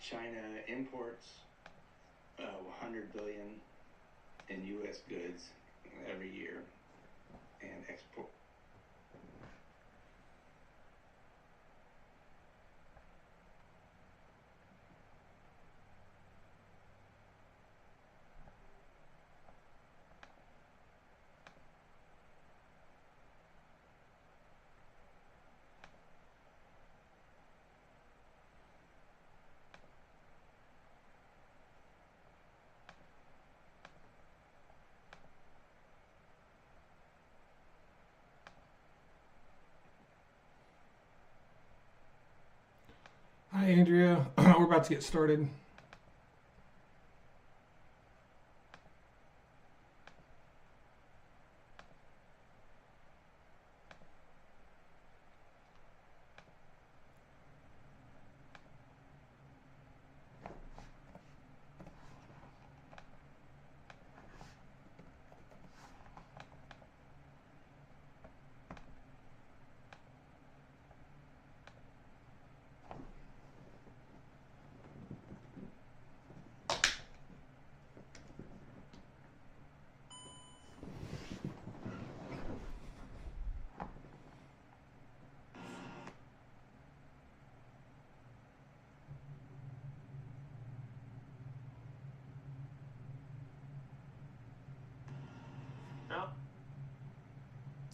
China imports 100 billion in U.S. goods every year and export. Hi, Andrea. We're about to get started.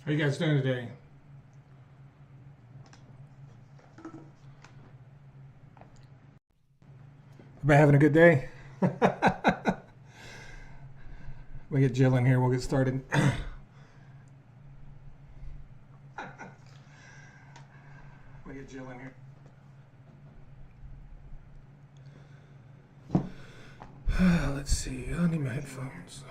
How are you guys doing today? Everybody having a good day? We get Jill in here, we'll get started. We get Jill in here. Let's see, I need my headphones.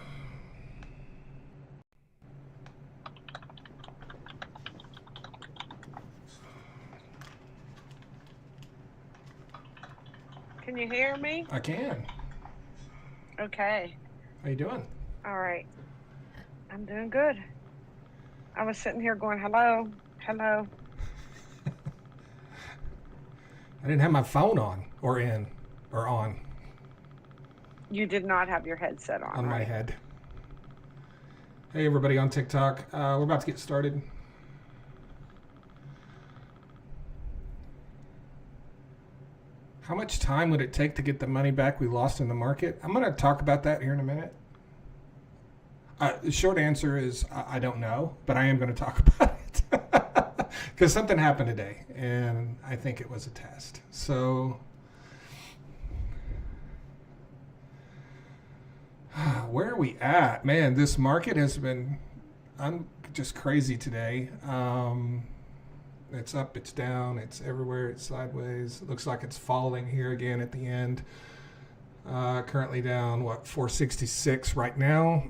Can you hear me? I can. Okay. How you doing? All right. I'm doing good. I was sitting here going, hello, hello. I didn't have my phone on or in or on. You did not have your headset on, My right? head. Hey, everybody on TikTok. We're about to get started. How much time would it take to get the money back we lost in the market? I'm going to talk about that here in a minute. The short answer is I don't know, but I am going to talk about it. Because something happened today, and I think it was a test. So, where are we at? Man, this market has been just crazy today. It's up, it's down, it's everywhere, it's sideways. It looks like it's falling here again at the end. Currently down, 466 right now.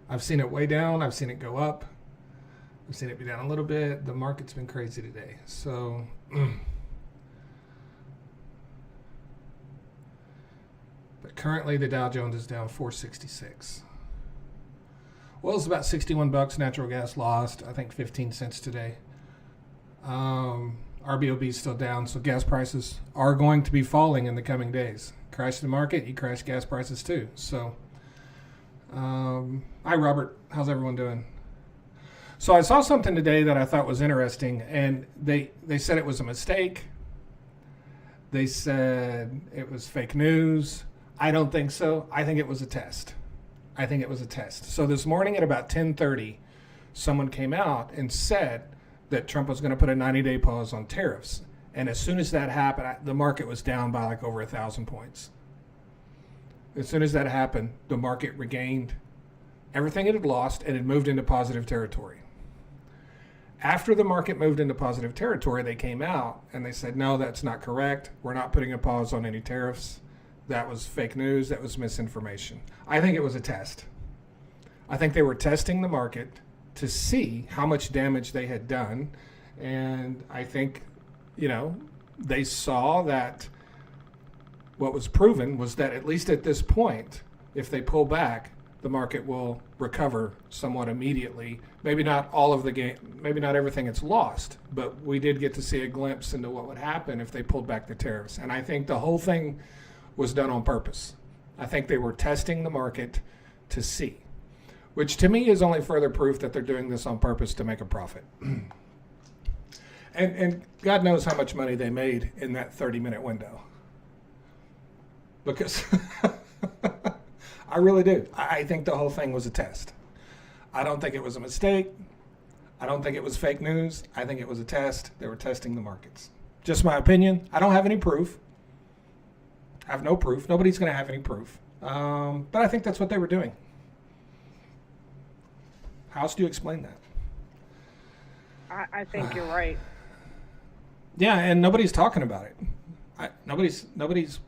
I've seen it way down, I've seen it go up. I've seen it be down a little bit. The market's been crazy today. So, but currently the Dow Jones is down 466. Well, it's about 61 bucks. Natural gas lost, I think, 15 cents today. RBOB is still down, so gas prices are going to be falling in the coming days. Crash the market, you crash gas prices too. So, hi, Robert. How's everyone doing? So I saw something today that I thought was interesting, and they said it was a mistake. They said it was fake news. I don't think so. I think it was a test. So this morning at about 10:30, someone came out and said that Trump was going to put a 90-day pause on tariffs. And as soon as that happened, the market was down by like over 1,000 points. As soon as that happened, the market regained everything it had lost and it moved into positive territory. After the market moved into positive territory, they came out and they said, no, that's not correct. We're not putting a pause on any tariffs. That was fake news. That was misinformation. I think it was a test. I think they were testing the market to see how much damage they had done. And I think, they saw that what was proven was that at least at this point, if they pull back, the market will recover somewhat immediately. Maybe not all of the game, maybe not everything it's lost, but we did get to see a glimpse into what would happen if they pulled back the tariffs. And I think the whole thing was done on purpose. I think they were testing the market to see, which to me is only further proof that they're doing this on purpose to make a profit. And God knows how much money they made in that 30-minute window. Because I really do. I think the whole thing was a test. I don't think it was a mistake. I don't think it was fake news. I think it was a test. They were testing the markets. Just my opinion. I don't have any proof. I have no proof. Nobody's going to have any proof. But I think that's what they were doing. How else do you explain that? I think you're right. Yeah, and nobody's talking about it. Nobody's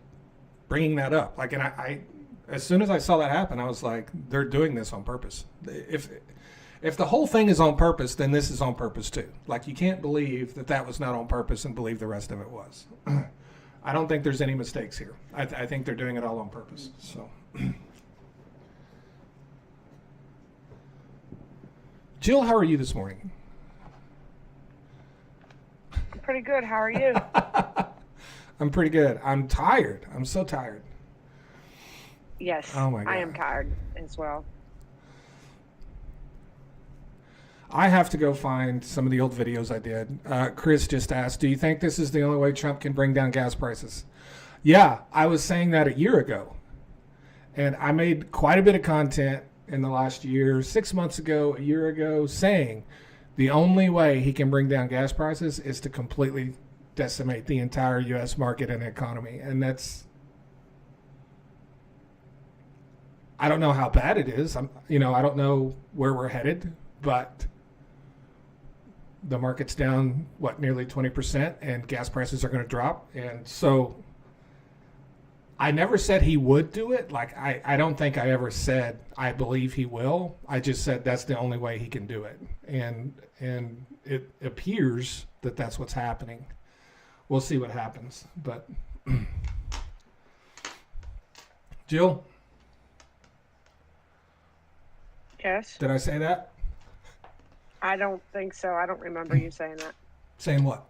bringing that up. Like, and I, as soon as I saw that happen, I was like, they're doing this on purpose. If the whole thing is on purpose, then this is on purpose too. Like, you can't believe that was not on purpose and believe the rest of it was. I don't think there's any mistakes here. I think they're doing it all on purpose. So, Jill, how are you this morning? I'm pretty good. How are you? I'm pretty good. I'm tired. I'm so tired. Yes. Oh my God. I am tired as well. I have to go find some of the old videos I did. Chris just asked, do you think this is the only way Trump can bring down gas prices? Yeah, I was saying that a year ago. And I made quite a bit of content in the last year, 6 months ago, a year ago, saying the only way he can bring down gas prices is to completely decimate the entire U.S. market and economy. And I don't know how bad it is. I don't know where we're headed, but the market's down, nearly 20%, and gas prices are going to drop. And so I never said he would do it. Like, I don't think I ever said I believe he will. I just said that's the only way he can do it. And it appears that that's what's happening. We'll see what happens. But Jill? Yes. Did I say that? I don't think so. I don't remember you saying that. Saying what?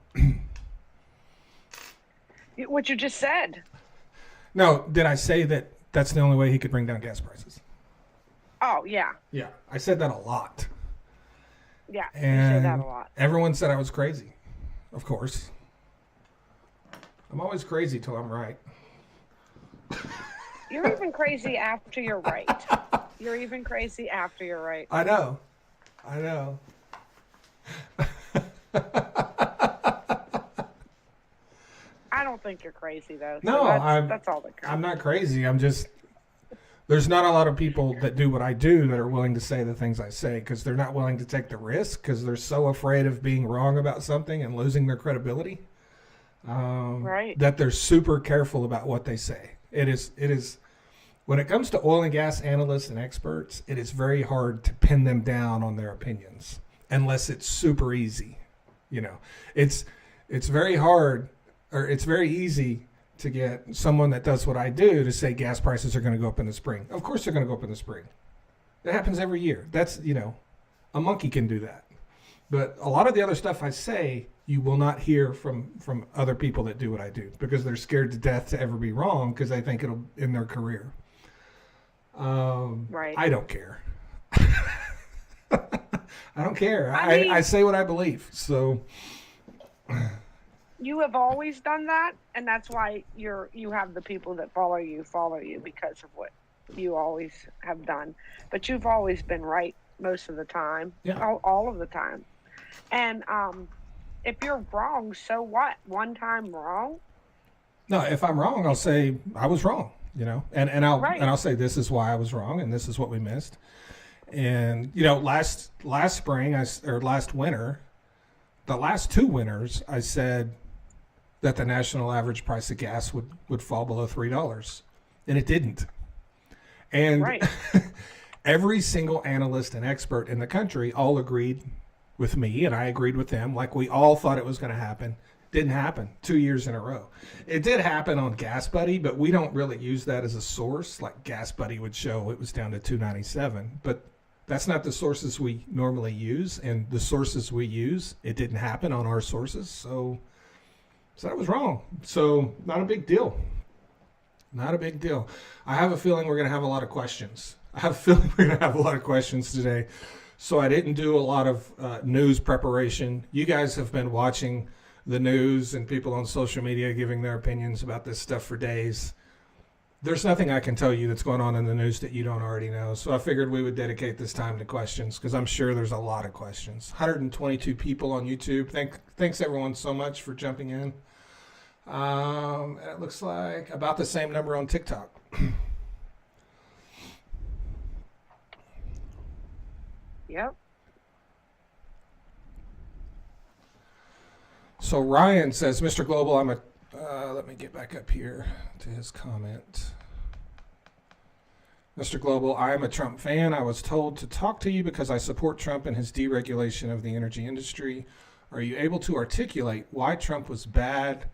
What you just said. No, did I say that that's the only way he could bring down gas prices? Oh, yeah. Yeah, I said that a lot. Yeah, And you say that a lot. Everyone said I was crazy. Of course. I'm always crazy till I'm right. You're even crazy after you're right. You're even crazy after you're right. I know. I don't think you're crazy, though. So No, that's all that counts. I'm not crazy. I'm just, there's not a lot of people that do what I do that are willing to say the things I say because they're not willing to take the risk because they're so afraid of being wrong about something and losing their credibility. Right. That they're super careful about what they say. It is, when it comes to oil and gas analysts and experts, it is very hard to pin them down on their opinions unless it's super easy. It's very hard, or it's very easy to get someone that does what I do to say gas prices are going to go up in the spring. Of course they're going to go up in the spring. That happens every year. That's, a monkey can do that. But a lot of the other stuff I say, you will not hear from other people that do what I do because they're scared to death to ever be wrong because they think it'll end their career. Right. I don't care. I don't care. I mean, I say what I believe. So you have always done that, and that's why you have the people that follow you because of what you always have done. But you've always been right most of the time. Yeah. All of the time. And if you're wrong, so what? One time wrong? no, if I'm wrong, I'll say I was wrong. And I'll say this is why I was wrong and this is what we missed. And last spring or last winter, the last two winters, I said that the national average price of gas would fall below $3, and it didn't. And Right. every single analyst and expert in the country all agreed with me, and I agreed with them. Like, we all thought it was going to happen. Didn't happen 2 years in a row. It did happen on Gas Buddy, but we don't really use that as a source. Like Gas Buddy would show it was down to 297, but that's not the sources we normally use. And the sources we use, it didn't happen on our sources. So that was wrong. So not a big deal. Not a big deal. I have a feeling we're going to have a lot of questions. Today. So I didn't do a lot of news preparation. You guys have been watching the news and people on social media giving their opinions about this stuff for days. There's nothing I can tell you that's going on in the news that you don't already know. So I figured we would dedicate this time to questions because I'm sure there's a lot of questions. 122 people on YouTube. Thanks everyone so much for jumping in. It looks like about the same number on TikTok. Yep. So Ryan says, Mr. Global, let me get back up here to his comment. Mr. Global, I am a Trump fan. I was told to talk to you because I support Trump and his deregulation of the energy industry. Are you able to articulate why Trump was bad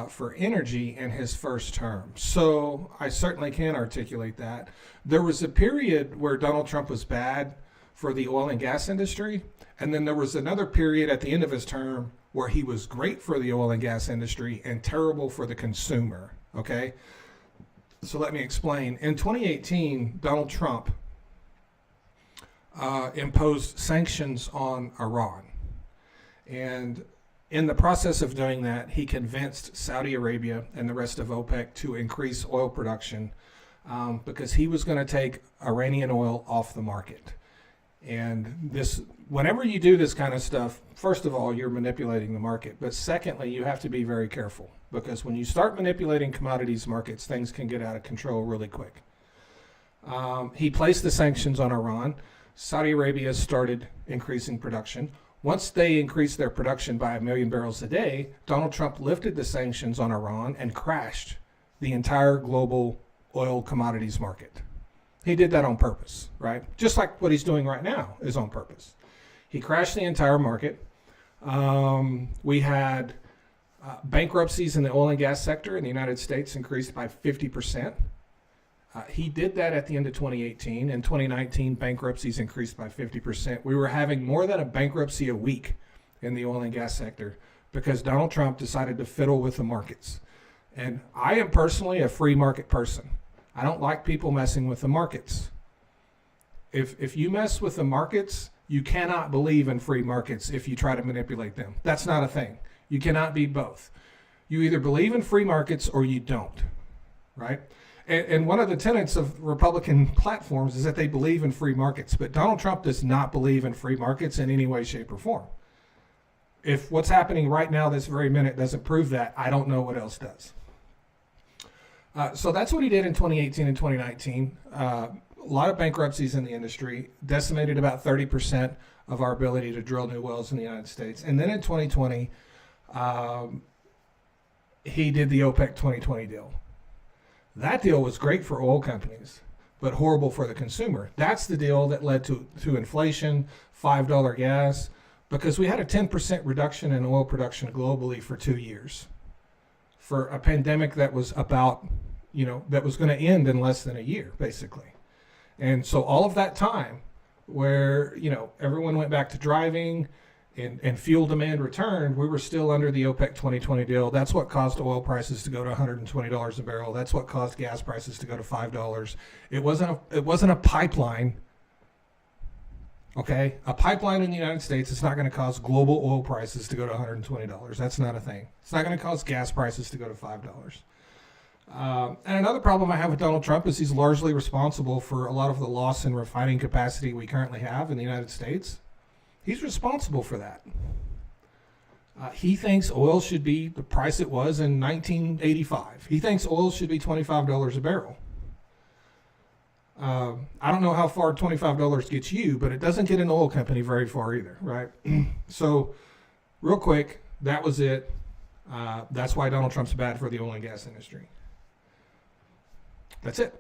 for energy in his first term? So I certainly can articulate that. There was a period where Donald Trump was bad for the oil and gas industry, and then there was another period at the end of his term where he was great for the oil and gas industry and terrible for the consumer. Okay, so let me explain. In 2018, Donald Trump imposed sanctions on Iran, and in the process of doing that, he convinced Saudi Arabia and the rest of OPEC to increase oil production because he was going to take Iranian oil off the market. And this, whenever you do this kind of stuff, first of all, you're manipulating the market. But secondly, you have to be very careful because when you start manipulating commodities markets, things can get out of control really quick. He placed the sanctions on Iran. Saudi Arabia started increasing production. Once they increased their production by 1 million barrels a day, Donald Trump lifted the sanctions on Iran and crashed the entire global oil commodities market. He did that on purpose, right? Just like what he's doing right now is on purpose. He crashed the entire market. We had bankruptcies in the oil and gas sector in the United States increased by 50%. He did that at the end of 2018. In 2019, bankruptcies increased by 50%. We were having more than a bankruptcy a week in the oil and gas sector because Donald Trump decided to fiddle with the markets. And I am personally a free market person. I don't like people messing with the markets. If you mess with the markets, you cannot believe in free markets if you try to manipulate them. That's not a thing. You cannot be both. You either believe in free markets or you don't, right? And one of the tenets of Republican platforms is that they believe in free markets. But Donald Trump does not believe in free markets in any way, shape, or form. If what's happening right now, this very minute, doesn't prove that, I don't know what else does. So that's what he did in 2018 and 2019. A lot of bankruptcies in the industry, decimated about 30% of our ability to drill new wells in the United States. And then in 2020, he did the OPEC 2020 deal. That deal was great for oil companies, but horrible for the consumer. That's the deal that led to inflation, $5 gas, because we had a 10% reduction in oil production globally for 2 years. For a pandemic that was about, that was going to end in less than a year, basically. And so all of that time where, everyone went back to driving and fuel demand returned, we were still under the OPEC 2020 deal. That's what caused oil prices to go to $120 a barrel. That's what caused gas prices to go to $5. It wasn't a pipeline. Okay, a pipeline in the United States is not going to cause global oil prices to go to $120. That's not a thing. It's not going to cause gas prices to go to $5. And another problem I have with Donald Trump is he's largely responsible for a lot of the loss in refining capacity we currently have in the United States. He's responsible for that. He thinks oil should be the price it was in 1985. He thinks oil should be $25 a barrel. I don't know how far $25 gets you, but it doesn't get an oil company very far either, right? So, real quick, that was it. That's why Donald Trump's bad for the oil and gas industry. That's it.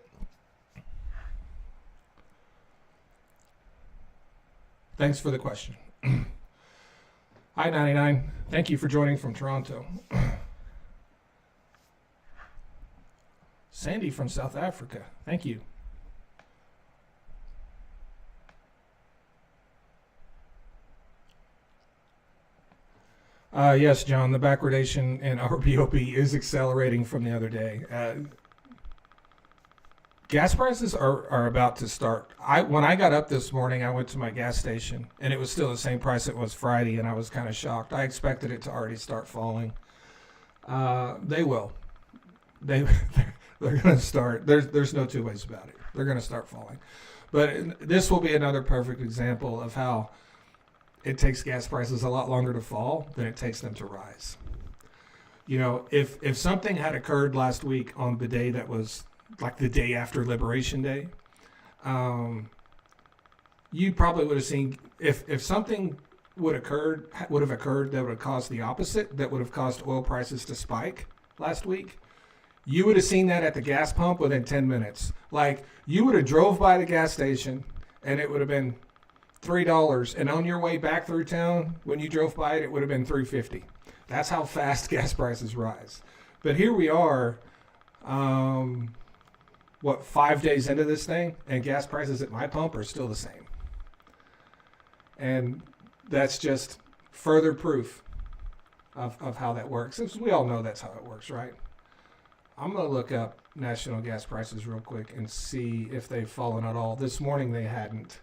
Thanks for the question. Hi, 99. Thank you for joining from Toronto. Sandy from South Africa. Thank you. Yes, John, the backwardation in RBOB is accelerating from the other day. Gas prices are about to start. When I got up this morning, I went to my gas station, and it was still the same price it was Friday, and I was kind of shocked. I expected it to already start falling. They will. They're going to start. There's no two ways about it. They're going to start falling. But this will be another perfect example of how it takes gas prices a lot longer to fall than it takes them to rise. You know, if something had occurred last week on the day that was like the day after Liberation Day, you probably would have seen, if something would have occurred that would have caused the opposite, that would have caused oil prices to spike last week, you would have seen that at the gas pump within 10 minutes. Like, you would have drove by the gas station and it would have been $3, and on your way back through town, when you drove by it, it would have been $3.50. That's how fast gas prices rise. But here we are, 5 days into this thing, and gas prices at my pump are still the same. And that's just further proof of how that works. We all know that's how it works, right? I'm going to look up national gas prices real quick and see if they've fallen at all. This morning they hadn't.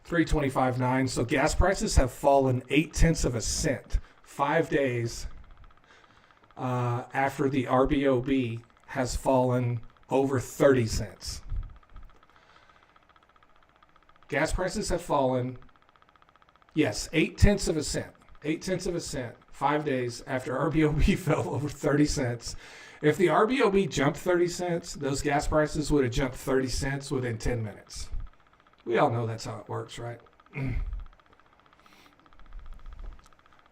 325.9. So gas prices have fallen 0.8 cents 5 days after the RBOB has fallen over 30 cents. Gas prices have fallen, yes, 0.8 cents. 0.8 cents 5 days after RBOB fell over 30 cents. If the RBOB jumped 30 cents, those gas prices would have jumped 30 cents within 10 minutes. We all know that's how it works, right?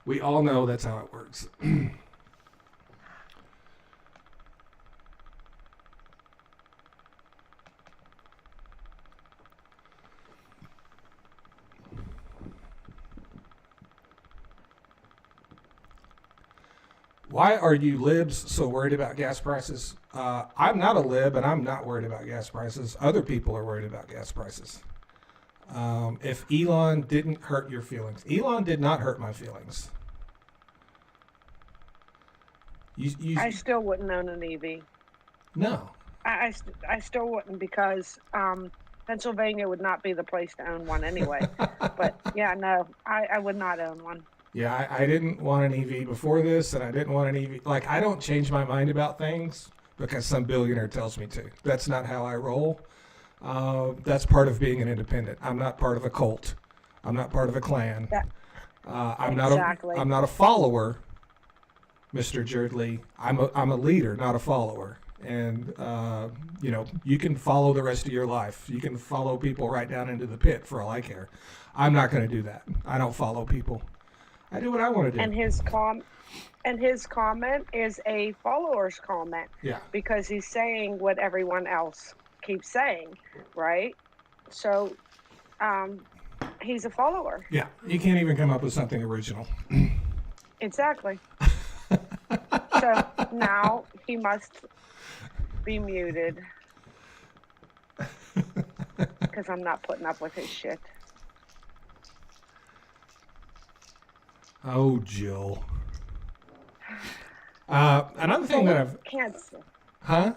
We all know that's how it works. Why are you libs so worried about gas prices? I'm not a lib, and I'm not worried about gas prices. Other people are worried about gas prices. If Elon didn't hurt your feelings, Elon did not hurt my feelings. I still wouldn't own an EV. No. I still wouldn't, because Pennsylvania would not be the place to own one anyway. But yeah, no, I would not own one. Yeah, I didn't want an EV before this, and I didn't want an EV. Like, I don't change my mind about things because some billionaire tells me to. That's not how I roll. That's part of being an independent. I'm not part of a cult. I'm not part of a clan. I'm not a follower, Mr. Jerdley. I'm a leader, not a follower. And you can follow the rest of your life. You can follow people right down into the pit for all I care. I'm not going to do that. I don't follow people. I do what I want to do. And his comment is a follower's comment. Yeah. Because he's saying what everyone else keeps saying, right? So, he's a follower. Yeah. You can't even come up with something original. Exactly. So now he must be muted because I'm not putting up with his shit. Oh, Jill. Another thing that I've... Cancer. Huh?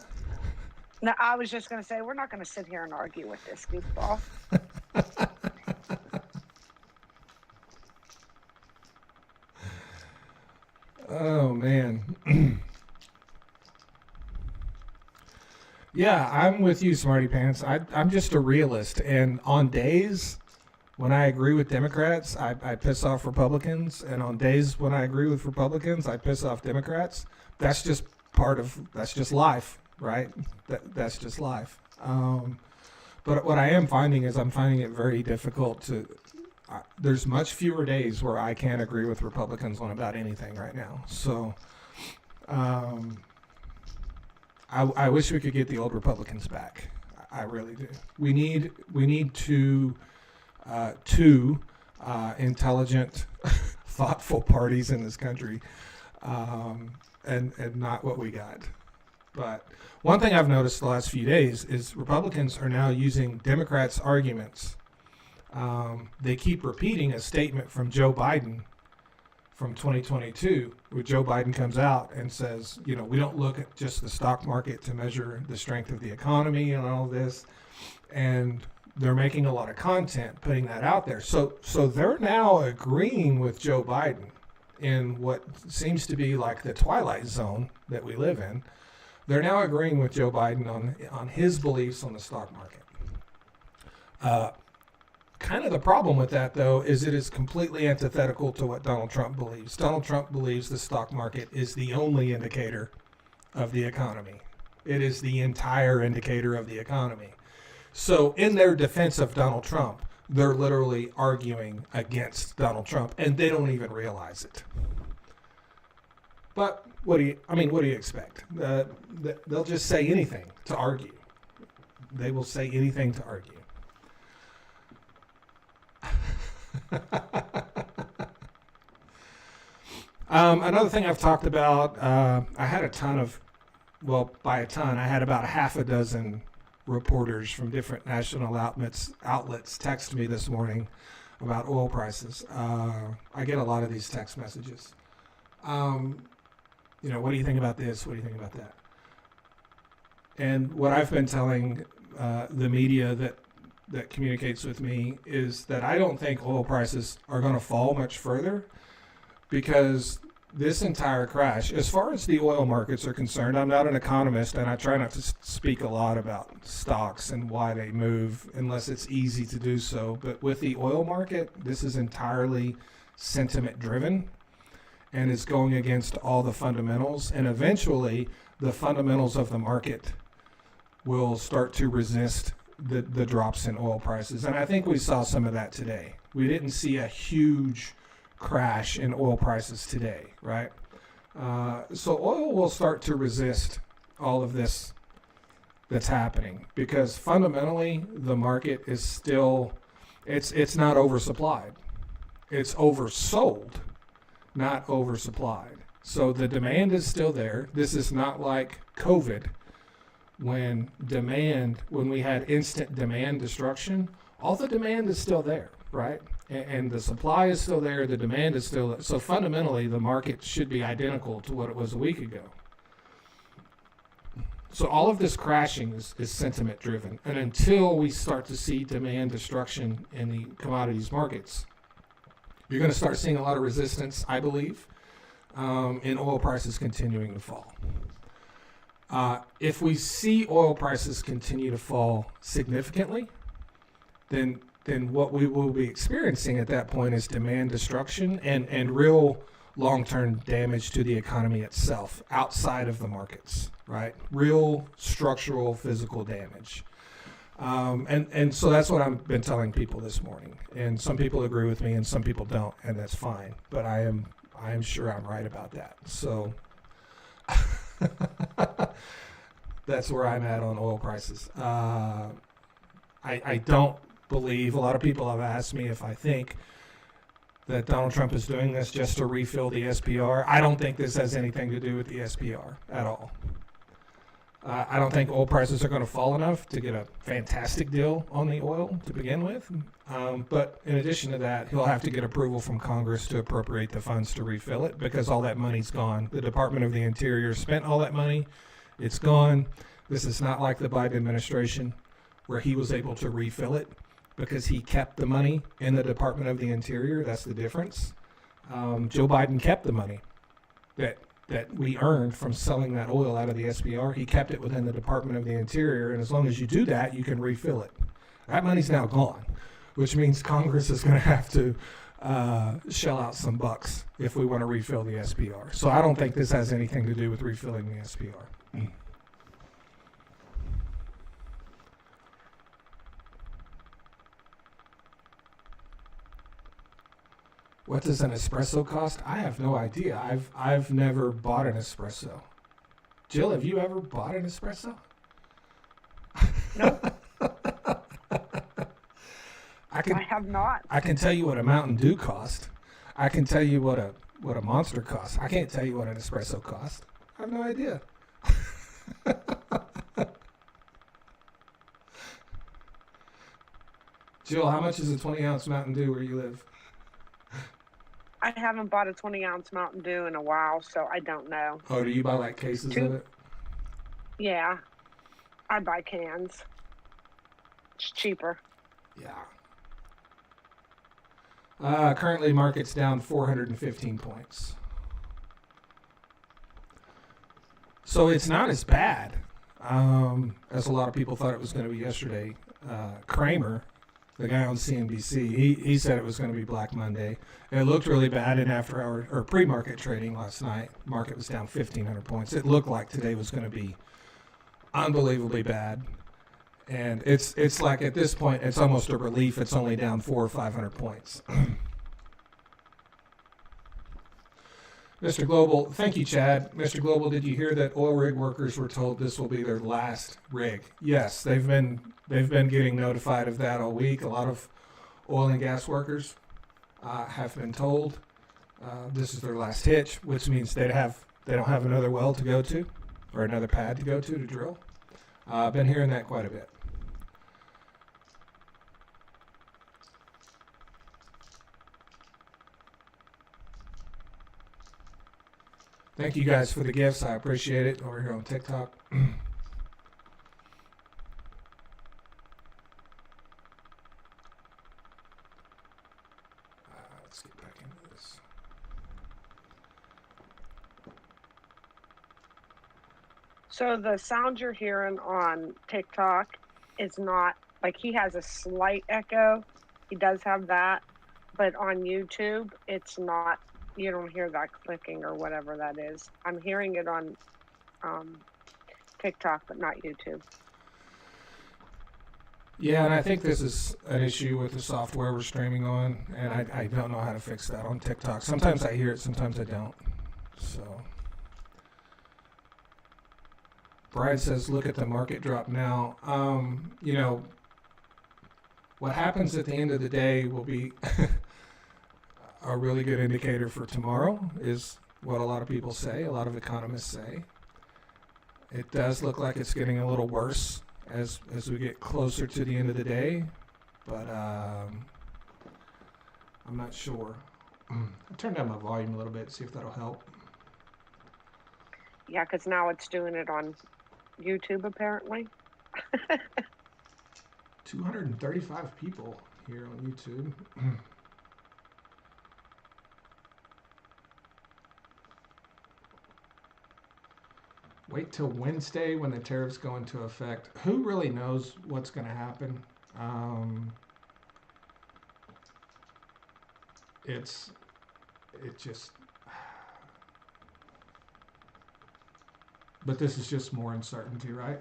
No, I was just going to say, we're not going to sit here and argue with this goofball. Oh, man. Yeah, I'm with you, Smarty Pants. I'm just a realist. And on days when I agree with Democrats, I piss off Republicans. And on days when I agree with Republicans, I piss off Democrats. That's just that's just life, right? That's just life. But what I am finding is I'm finding it very difficult to... there's much fewer days where I can't agree with Republicans on about anything right now. So I wish we could get the old Republicans back. I really do. We need to two intelligent, thoughtful parties in this country, and not what we got. But one thing I've noticed the last few days is Republicans are now using Democrats' arguments. They keep repeating a statement from Joe Biden from 2022, where Joe Biden comes out and says, we don't look at just the stock market to measure the strength of the economy and all this. And they're making a lot of content putting that out there. So they're now agreeing with Joe Biden in what seems to be like the twilight zone that we live in. They're now agreeing with Joe Biden on his beliefs on the stock market. Kind of the problem with that, though, is it is completely antithetical to what Donald Trump believes. Donald Trump believes the stock market is the only indicator of the economy. It is the entire indicator of the economy. So in their defense of Donald Trump, they're literally arguing against Donald Trump, and they don't even realize it. But what do you expect? They'll just say anything to argue. They will say anything to argue. Another thing I've talked about, I had I had about half a dozen reporters from different national outlets text me this morning about oil prices. I get a lot of these text messages. What do you think about this? What do you think about that? And what I've been telling the media that communicates with me is that I don't think oil prices are going to fall much further, because this entire crash, as far as the oil markets are concerned, I'm not an economist, and I try not to speak a lot about stocks and why they move unless it's easy to do so. But with the oil market, this is entirely sentiment driven, and it's going against all the fundamentals. And eventually, the fundamentals of the market will start to resist the drops in oil prices. And I think we saw some of that today. We didn't see a huge crash in oil prices today, right? So oil will start to resist all of this that's happening, because fundamentally the market is still, it's not oversupplied. It's oversold, not oversupplied. So the demand is still there. This is not like COVID, when we had instant demand destruction. All the demand is still there, right? And the supply is still there, the demand is still there. So fundamentally, the market should be identical to what it was a week ago. So all of this crashing is sentiment driven. And until we start to see demand destruction in the commodities markets, you're going to start seeing a lot of resistance, I believe, in oil prices continuing to fall. If we see oil prices continue to fall significantly, then what we will be experiencing at that point is demand destruction and real long-term damage to the economy itself outside of the markets, right? Real structural physical damage. And so that's what I've been telling people this morning. And some people agree with me and some people don't, and that's fine. But I am sure I'm right about that. So that's where I'm at on oil prices. I don't believe, a lot of people have asked me if I think that Donald Trump is doing this just to refill the SPR. I don't think this has anything to do with the SPR at all. I don't think oil prices are going to fall enough to get a fantastic deal on the oil to begin with. But in addition to that, he'll have to get approval from Congress to appropriate the funds to refill it, because all that money's gone. The Department of the Interior spent all that money. It's gone. This is not like the Biden administration, where he was able to refill it because he kept the money in the Department of the Interior. That's the difference. Joe Biden kept the money that we earned from selling that oil out of the SPR. He kept it within the Department of the Interior, and as long as you do that, you can refill it. That money's now gone, which means Congress is going to have to shell out some bucks if we want to refill the SPR. So I don't think this has anything to do with refilling the SPR. What does an espresso cost? I have no idea. I've never bought an espresso. Jill, have you ever bought an espresso? No. I have not. I can tell you what a Mountain Dew cost. I can tell you what a Monster costs. I can't tell you what an espresso costs. I have no idea. Jill, how much is a 20-ounce Mountain Dew where you live? I haven't bought a 20-ounce Mountain Dew in a while, so I don't know. Oh, do you buy like cases of it? Yeah, I buy cans. It's cheaper. Yeah. Currently, market's down 415 points. So it's not as bad as a lot of people thought it was going to be yesterday. Kramer, the guy on CNBC, he said it was going to be Black Monday. It looked really bad in after-hour or pre-market trading last night. Market was down 1,500 points. It looked like today was going to be unbelievably bad. And it's like at this point, it's almost a relief. It's only down 400 or 500 points. Mr. Global, thank you, Chad. Mr. Global, did you hear that oil rig workers were told this will be their last rig? Yes, they've been getting notified of that all week. A lot of oil and gas workers have been told this is their last hitch, which means they don't have another well to go to or another pad to go to drill. I've been hearing that quite a bit. Thank you guys for the gifts. I appreciate it over here on TikTok. Let's get back into this. So the sound you're hearing on TikTok is not like he has a slight echo. He does have that, but on YouTube, it's not. You don't hear that clicking or whatever that is. I'm hearing it on TikTok, but not YouTube. Yeah, and I think this is an issue with the software we're streaming on, and I don't know how to fix that on TikTok. Sometimes I hear it, sometimes I don't. So, Bride says, look at the market drop now. You know, what happens at the end of the day will be a really good indicator for tomorrow, is what a lot of people say, a lot of economists say. It does look like it's getting a little worse as we get closer to the end of the day, but I'm not sure. I'll turn down my volume a little bit, see if that'll help. Yeah, because now it's doing it on YouTube, apparently. 235 people here on YouTube. Wait till Wednesday when the tariffs go into effect. Who really knows what's going to happen? But this is just more uncertainty, right?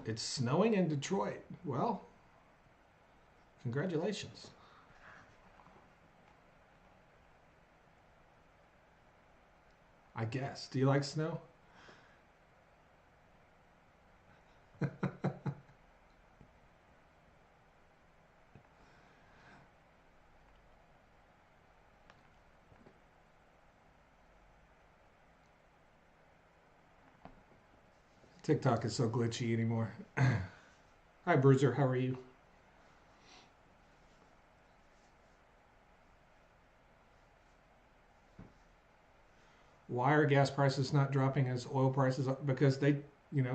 It's snowing in Detroit. Well, congratulations. I guess. Do you like snow? TikTok is so glitchy anymore. Hi, Bruiser. How are you? Why are gas prices not dropping as oil prices? Because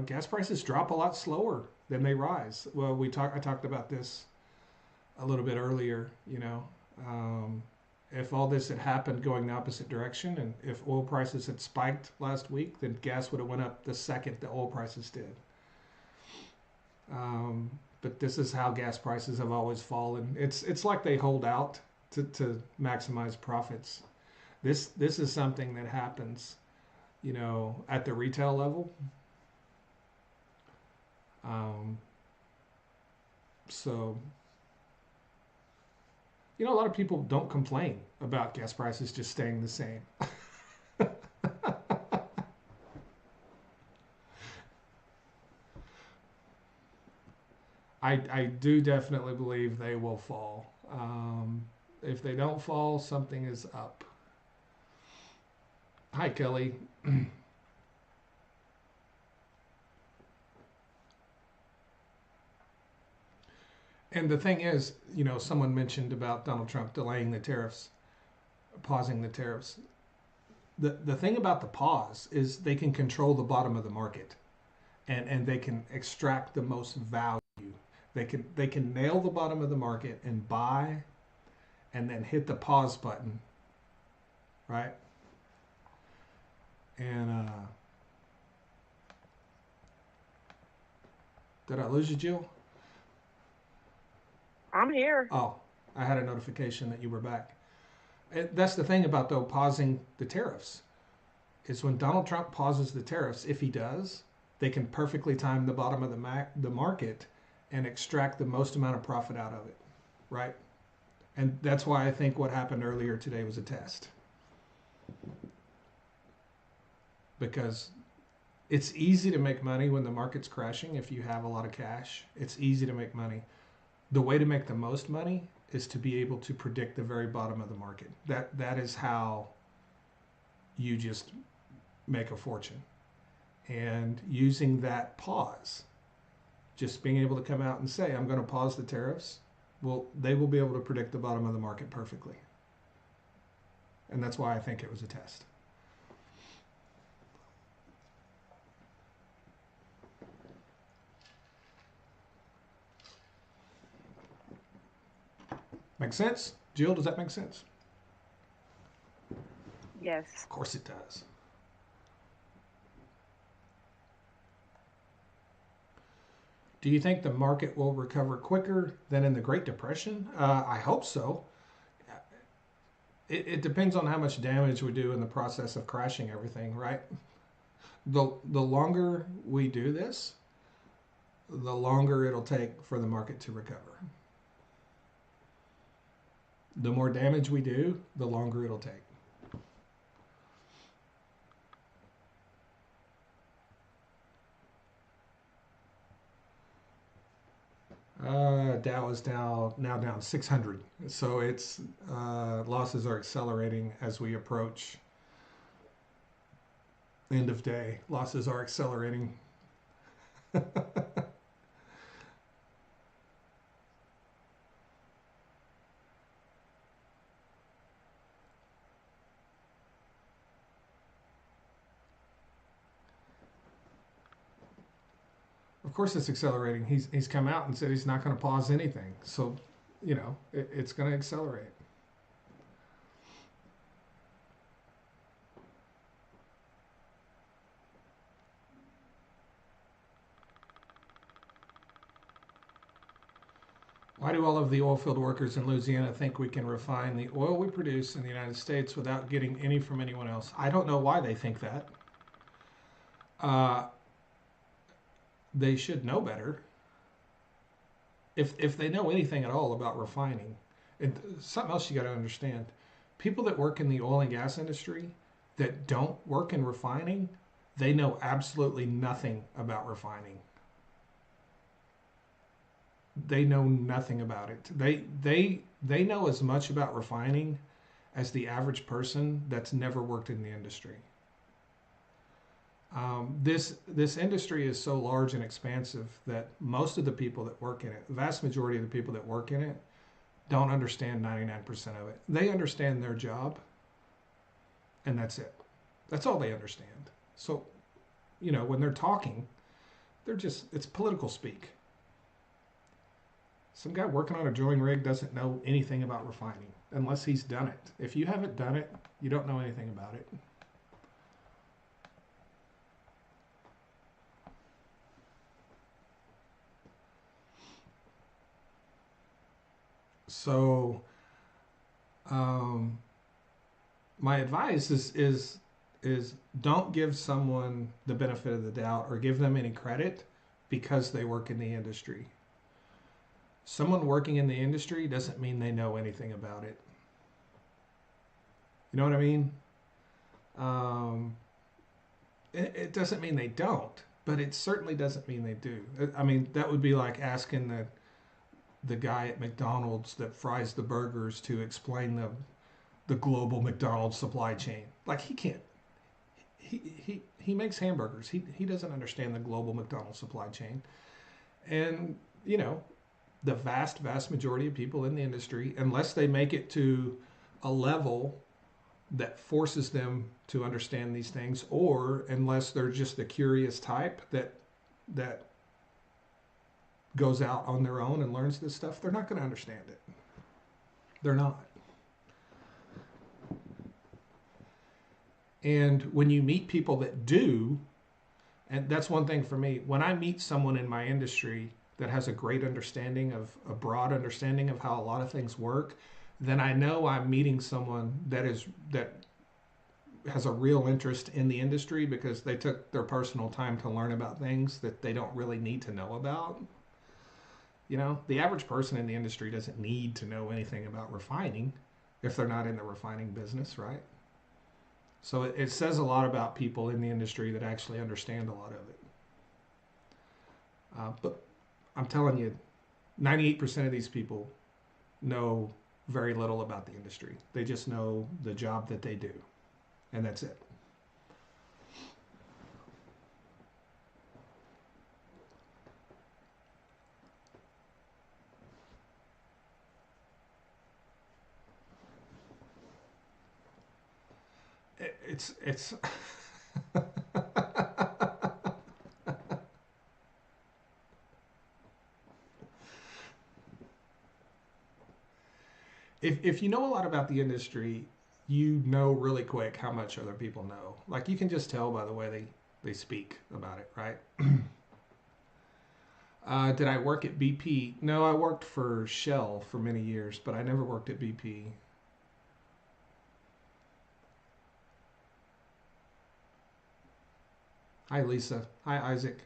gas prices drop a lot slower than they rise. Well, I talked about this a little bit earlier. If all this had happened going the opposite direction, and if oil prices had spiked last week, then gas would have went up the second the oil prices did. But this is how gas prices have always fallen. It's like they hold out to maximize profits. This is something that happens, at the retail level. So, a lot of people don't complain about gas prices just staying the same. I do definitely believe they will fall. If they don't fall, something is up. Hi, Kelly. And the thing is, someone mentioned about Donald Trump delaying the tariffs, pausing the tariffs. The thing about the pause is they can control the bottom of the market, and they can extract the most value. They can nail the bottom of the market and buy, and then hit the pause button, right? And did I lose you, Jill? I'm here. Oh, I had a notification that you were back. That's the thing about, though, pausing the tariffs is when Donald Trump pauses the tariffs, if he does, they can perfectly time the bottom of the market and extract the most amount of profit out of it, right? And that's why I think what happened earlier today was a test. Because it's easy to make money when the market's crashing if you have a lot of cash. It's easy to make money. The way to make the most money is to be able to predict the very bottom of the market. That is how you just make a fortune. And using that pause, just being able to come out and say, I'm going to pause the tariffs, well, they will be able to predict the bottom of the market perfectly. And that's why I think it was a test. Make sense? Jill, does that make sense? Yes. Of course it does. Do you think the market will recover quicker than in the Great Depression? I hope so. It depends on how much damage we do in the process of crashing everything, right? The longer we do this, the longer it'll take for the market to recover. The more damage we do, the longer it'll take. Dow is now down 600. So its losses are accelerating as we approach end of day. Losses are accelerating. Of course it's accelerating. He's come out and said he's not going to pause anything. So, it's going to accelerate. Why do all of the oil field workers in Louisiana think we can refine the oil we produce in the United States without getting any from anyone else? I don't know why they think that. They should know better. If they know anything at all about refining, and something else you got to understand, people that work in the oil and gas industry that don't work in refining, they know absolutely nothing about refining. They know nothing about it. They know as much about refining as the average person that's never worked in the industry. This industry is so large and expansive that most of the people that work in it, the vast majority of the people that work in it, don't understand 99% of it. They understand their job, and that's it. That's all they understand. So, when they're talking, it's political speak. Some guy working on a drilling rig doesn't know anything about refining unless he's done it. If you haven't done it, you don't know anything about it. So, my advice is don't give someone the benefit of the doubt or give them any credit because they work in the industry. Someone working in the industry doesn't mean they know anything about it. You know what I mean? Um, it doesn't mean they don't, but it certainly doesn't mean they do. I mean, that would be like asking the guy at McDonald's that fries the burgers to explain the global McDonald's supply chain. Like he can't. He makes hamburgers. He doesn't understand the global McDonald's supply chain. And you know, the vast majority of people in the industry, unless they make it to a level that forces them to understand these things, or unless they're just the curious type that goes out on their own and learns this stuff, they're not going to understand it. They're not. And when you meet people that do, and that's one thing for me, when I meet someone in my industry that has a great understanding of a broad understanding of how a lot of things work, then I know I'm meeting someone that has a real interest in the industry because they took their personal time to learn about things that they don't really need to know about. You know, the average person in the industry doesn't need to know anything about refining if they're not in the refining business, right? So it says a lot about people in the industry that actually understand a lot of it. But I'm telling you, 98% of these people know very little about the industry. They just know the job that they do, and that's it. It's if you know a lot about the industry, you know really quick how much other people know. Like you can just tell by the way they speak about it, right? Did I work at BP? No, I worked for Shell for many years, but I never worked at BP. Hi, Lisa. Hi, Isaac.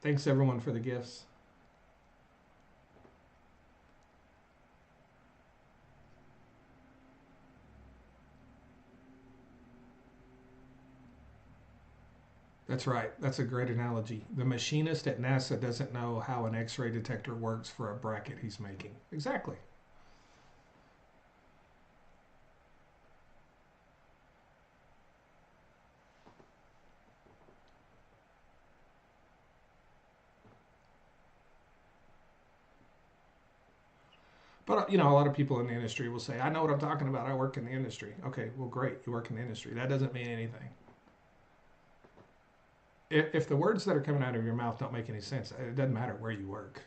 Thanks everyone for the gifts. That's right. That's a great analogy. The machinist at NASA doesn't know how an X ray detector works for a bracket he's making. Exactly. But you know, a lot of people in the industry will say, "I know what I'm talking about. I work in the industry." Okay, well, great. You work in the industry. That doesn't mean anything. If the words that are coming out of your mouth don't make any sense, it doesn't matter where you work.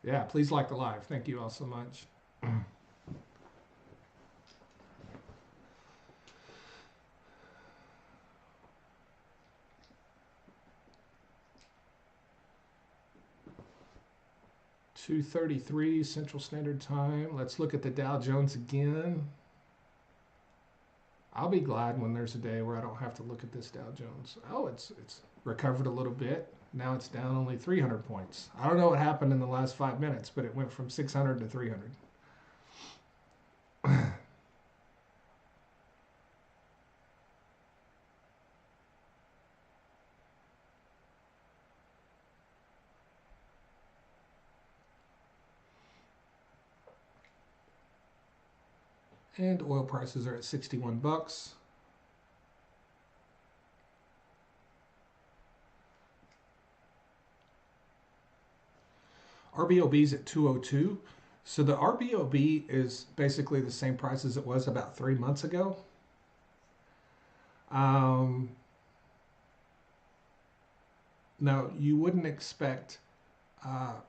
Yeah, please like the live. Thank you all so much. 2:33 Central Standard Time. Let's look at the Dow Jones again. I'll be glad when there's a day where I don't have to look at this Dow Jones. Oh, it's recovered a little bit. Now it's down only 300 points. I don't know what happened in the last 5 minutes, but it went from 600 to 300. And oil prices are at 61 bucks. RBOB is at 202. So the RBOB is basically the same price as it was about 3 months ago. Now, you wouldn't expect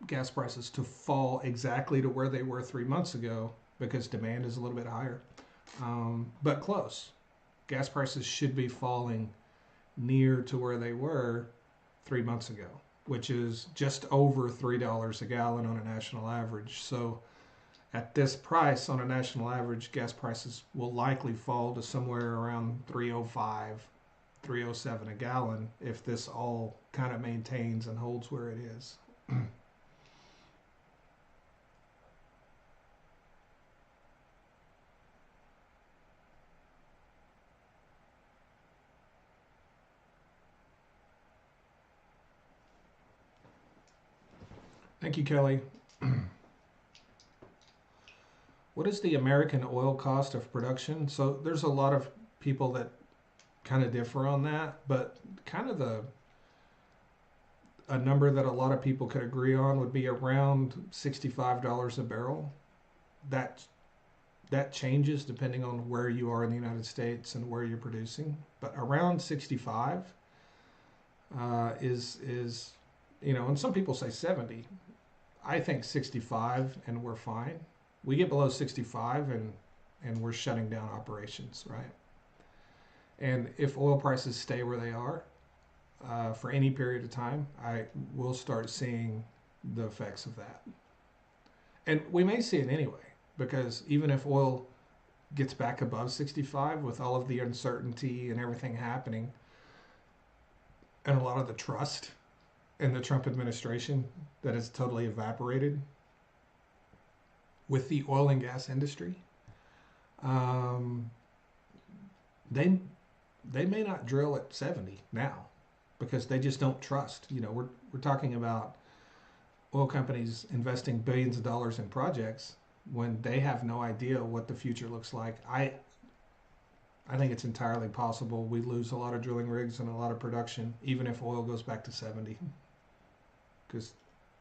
gas prices to fall exactly to where they were 3 months ago because demand is a little bit higher, but close. Gas prices should be falling near to where they were 3 months ago, which is just over $3 a gallon on a national average. So At this price, on a national average, gas prices will likely fall to somewhere around 305, 307 a gallon if this all kind of maintains and holds where it is. Thank you, Kelly. What is the American oil cost of production? So there's a lot of people that kind of differ on that, but kind of a number that a lot of people could agree on would be around $65 a barrel. That that changes depending on where you are in the United States and where you're producing, but around 65 is and some people say 70. I think 65 and we're fine. We get below 65 and we're shutting down operations, right? And if oil prices stay where they are for any period of time, I will start seeing the effects of that. And we may see it anyway, because even if oil gets back above 65 with all of the uncertainty and everything happening and a lot of the trust in the Trump administration that has totally evaporated with the oil and gas industry, they may not drill at 70 now because they just don't trust. We're talking about oil companies investing billions of dollars in projects when they have no idea what the future looks like. I think it's entirely possible we lose a lot of drilling rigs and a lot of production, even if oil goes back to 70, because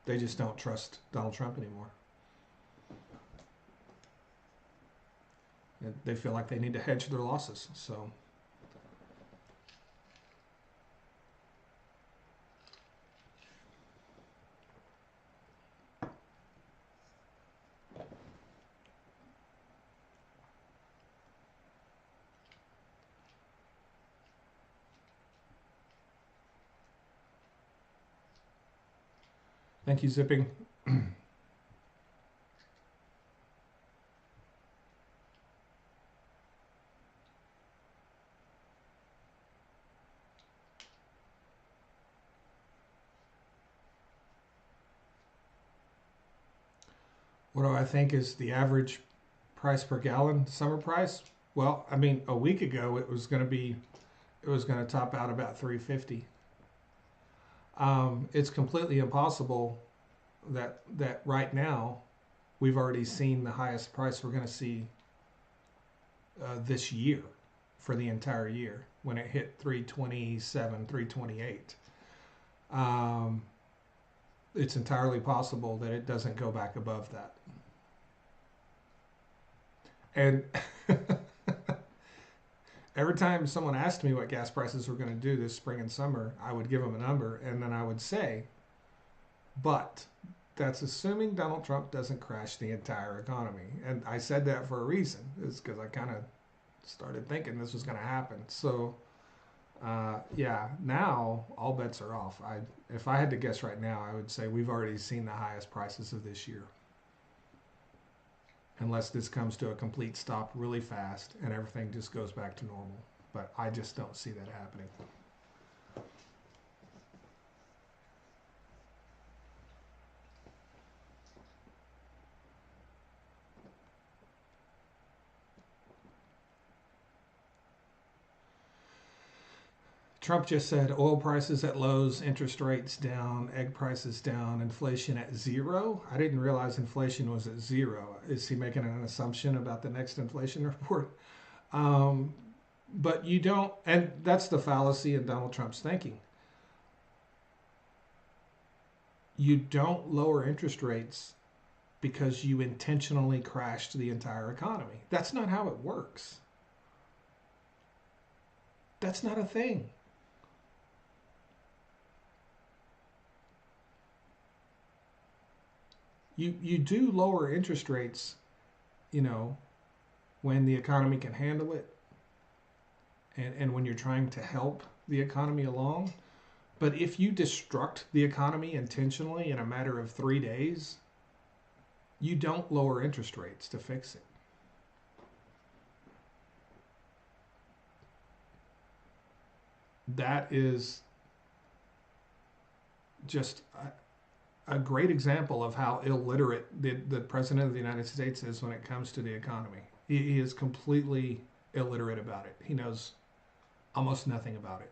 they just don't trust Donald Trump anymore. They feel like they need to hedge their losses. So thank you, Zipping. What do I think is the average price per gallon summer price? Well, I mean, a week ago it was going to top out about 350. It's completely impossible that right now we've already seen the highest price we're going to see this year for the entire year when it hit 327, 328. It's entirely possible that it doesn't go back above that. And every time someone asked me what gas prices were going to do this spring and summer, I would give them a number and then I would say, but that's assuming Donald Trump doesn't crash the entire economy. And I said that for a reason. It's because I kind of started thinking this was going to happen. So yeah, now all bets are off. If I had to guess right now, I would say we've already seen the highest prices of this year. Unless this comes to a complete stop really fast and everything just goes back to normal. But I just don't see that happening. Trump just said oil prices at lows, interest rates down, egg prices down, inflation at zero. I didn't realize inflation was at zero. Is he making an assumption about the next inflation report? But you don't, and that's the fallacy in Donald Trump's thinking. You don't lower interest rates because you intentionally crashed the entire economy. That's not how it works. That's not a thing. You do lower interest rates, when the economy can handle it and when you're trying to help the economy along. But if you destruct the economy intentionally in a matter of 3 days, You don't lower interest rates to fix it. That is just a great example of how illiterate the President of the United States is when it comes to the economy. He is completely illiterate about it. He knows almost nothing about it.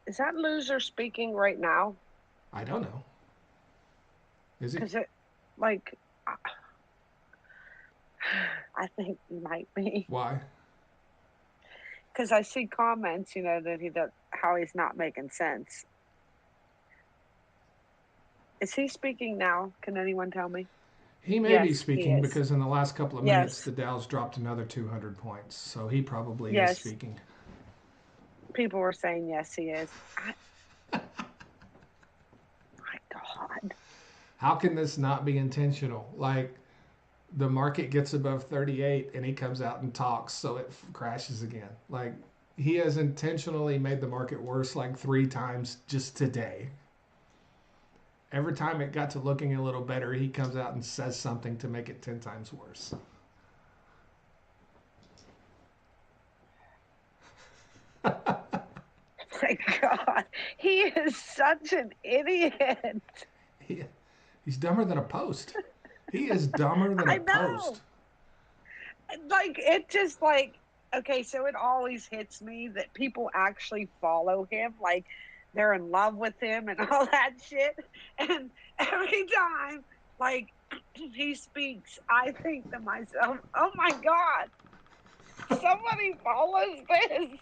Is that loser speaking right now? I don't know. Is he? Because it, like, I think he might be. Why? Because I see comments, that he does, how he's not making sense. Is he speaking now? Can anyone tell me? He may be Yes, he speaking is. because in the last couple of minutes Yes. the Dow's dropped another 200 points. So he probably is Yes. speaking. People were saying yes, he is. My God. How can this not be intentional? Like the market gets above 38 and he comes out and talks so it crashes again. Like he has intentionally made the market worse like 3 times just today. Every time it got to looking a little better, he comes out and says something to make it 10 times worse. My God. He is such an idiot. He's dumber than a post. He is dumber than a post. Like, it just like, okay, so it always hits me that people actually follow him. Like, they're in love with him and all that shit. And every time, like, he speaks, I think to myself, oh my God, somebody follows this.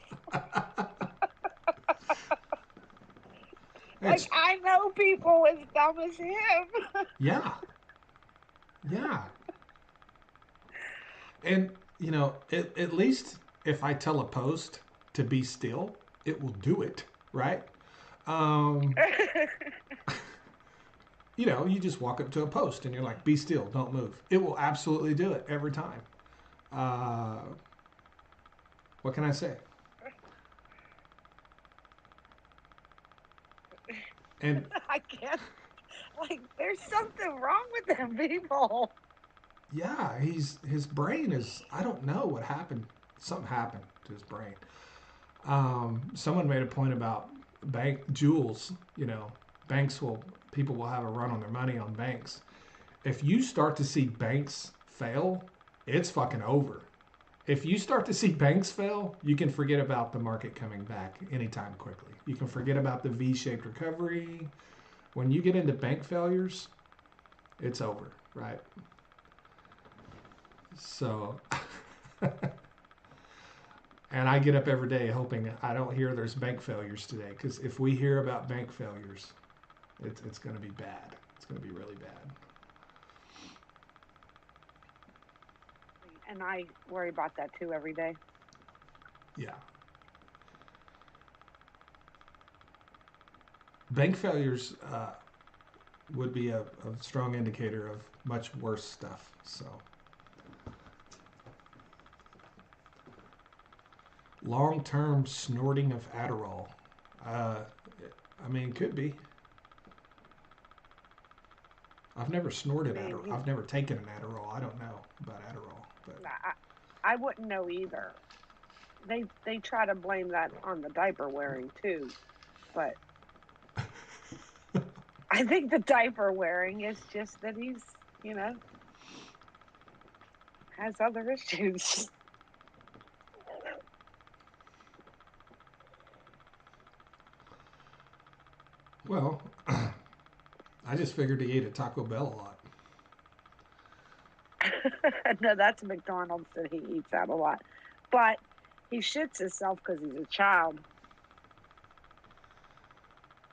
Like, I know people as dumb as him. Yeah. Yeah. And, at least if I tell a post to be still, it will do it, right? You just walk up to a post and you're like, be still, don't move. It will absolutely do it every time. What can I say? And I can't, like, there's something wrong with them people. yeah, his brain is, I don't know what happened. Something happened to his brain. Someone made a point about bank jewels, people will have a run on their money on banks. If you start to see banks fail, it's fucking over. If you start to see banks fail, you can forget about the market coming back anytime quickly. You can forget about the V-shaped recovery. When you get into bank failures, it's over, right? So, and I get up every day hoping I don't hear there's bank failures today, because if we hear about bank failures, it's going to be bad. It's going to be really bad. And I worry about that too every day. Yeah. Bank failures would be a strong indicator of much worse stuff. So, long-term snorting of Adderall. Could be. I've never snorted Adderall. I've never taken an Adderall. I don't know about Adderall, but I wouldn't know either. They try to blame that on the diaper wearing too, but I think the diaper wearing is just that he's, has other issues. well, I just figured he ate at Taco Bell a lot. No, that's McDonald's that he eats out a lot. But he shits himself because he's a child.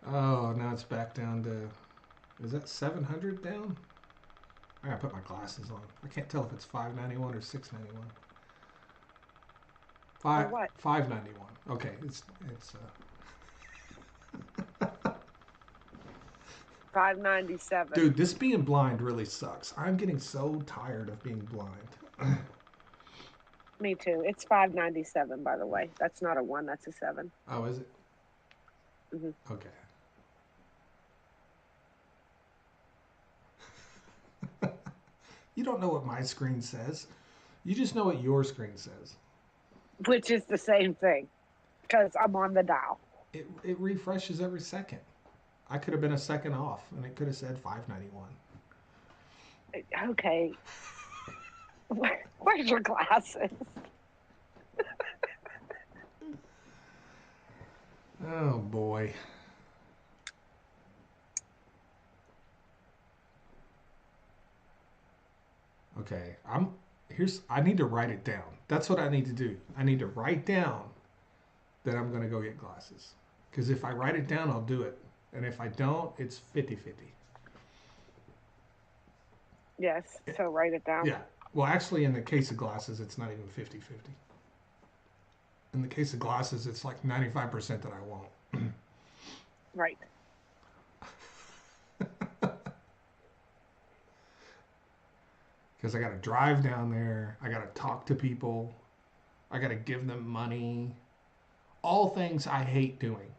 Oh, now it's back down to, is that 700 down? I gotta put my glasses on. I can't tell if it's 591 or 691. What? 591. Okay, it's 597. Dude, this being blind really sucks. I'm getting so tired of being blind. Me too. It's 597, by the way. That's not a 1, that's a 7. Oh, is it? Mm-hmm. Okay. You don't know what my screen says. You just know what your screen says. Which is the same thing, because I'm on the dial. It refreshes every second. I could have been a second off, and it could have said 591. Okay. Where's your glasses? Oh boy. Okay, I need to write it down. That's what I need to do. I need to write down that I'm going to go get glasses. Because if I write it down, I'll do it. And if I don't, it's 50-50. Yes, so write it down. Yeah. Well, actually, in the case of glasses, it's not even 50-50. In the case of glasses, it's like 95% that I won't. Right. Because I got to drive down there. I got to talk to people. I got to give them money. All things I hate doing.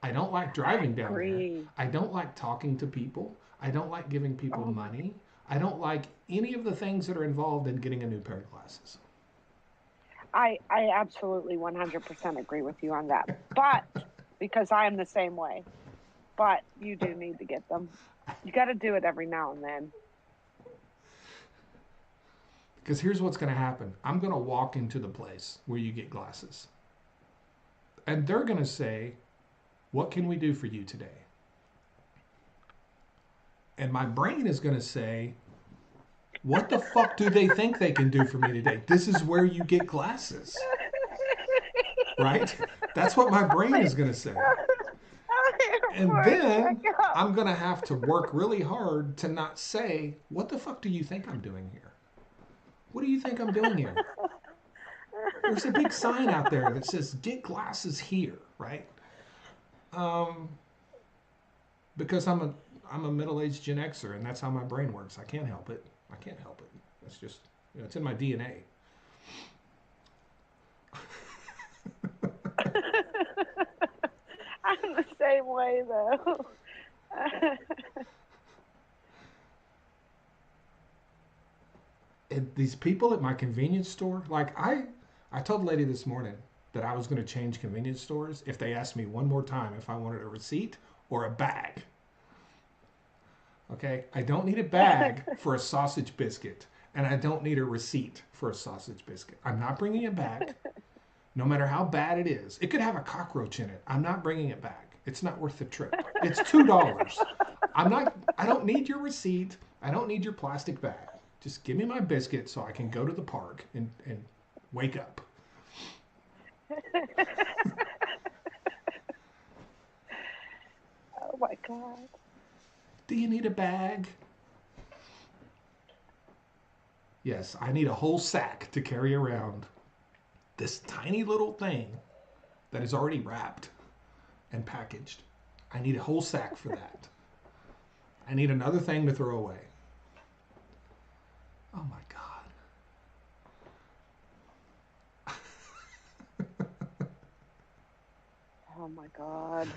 I don't like driving down there. I don't like talking to people. I don't like giving people money. I don't like any of the things that are involved in getting a new pair of glasses. I absolutely 100% agree with you on that. But, because I am the same way. But you do need to get them. You got to do it every now and then. Because here's what's going to happen. I'm going to walk into the place where you get glasses. And they're going to say, what can we do for you today? And my brain is going to say, what the fuck do they think they can do for me today? This is where you get glasses. Right? That's what my brain is going to say. And then I'm going to have to work really hard to not say, what the fuck do you think I'm doing here? What do you think I'm doing here? There's a big sign out there that says, get glasses here, right? Because I'm a middle-aged Gen Xer, and that's how my brain works. I can't help it. I can't help it. It's just, it's in my DNA. I'm the same way, though. And these people at my convenience store, like I told the lady this morning that I was going to change convenience stores if they asked me one more time if I wanted a receipt or a bag. Okay, I don't need a bag for a sausage biscuit, and I don't need a receipt for a sausage biscuit. I'm not bringing it back, no matter how bad it is. It could have a cockroach in it. I'm not bringing it back. It's not worth the trip. It's $2. I don't need your receipt. I don't need your plastic bag. Just give me my biscuit so I can go to the park and wake up. Oh my God. Do you need a bag? Yes, I need a whole sack to carry around this tiny little thing that is already wrapped and packaged. I need a whole sack for that. I need another thing to throw away. Oh my God. Oh my God.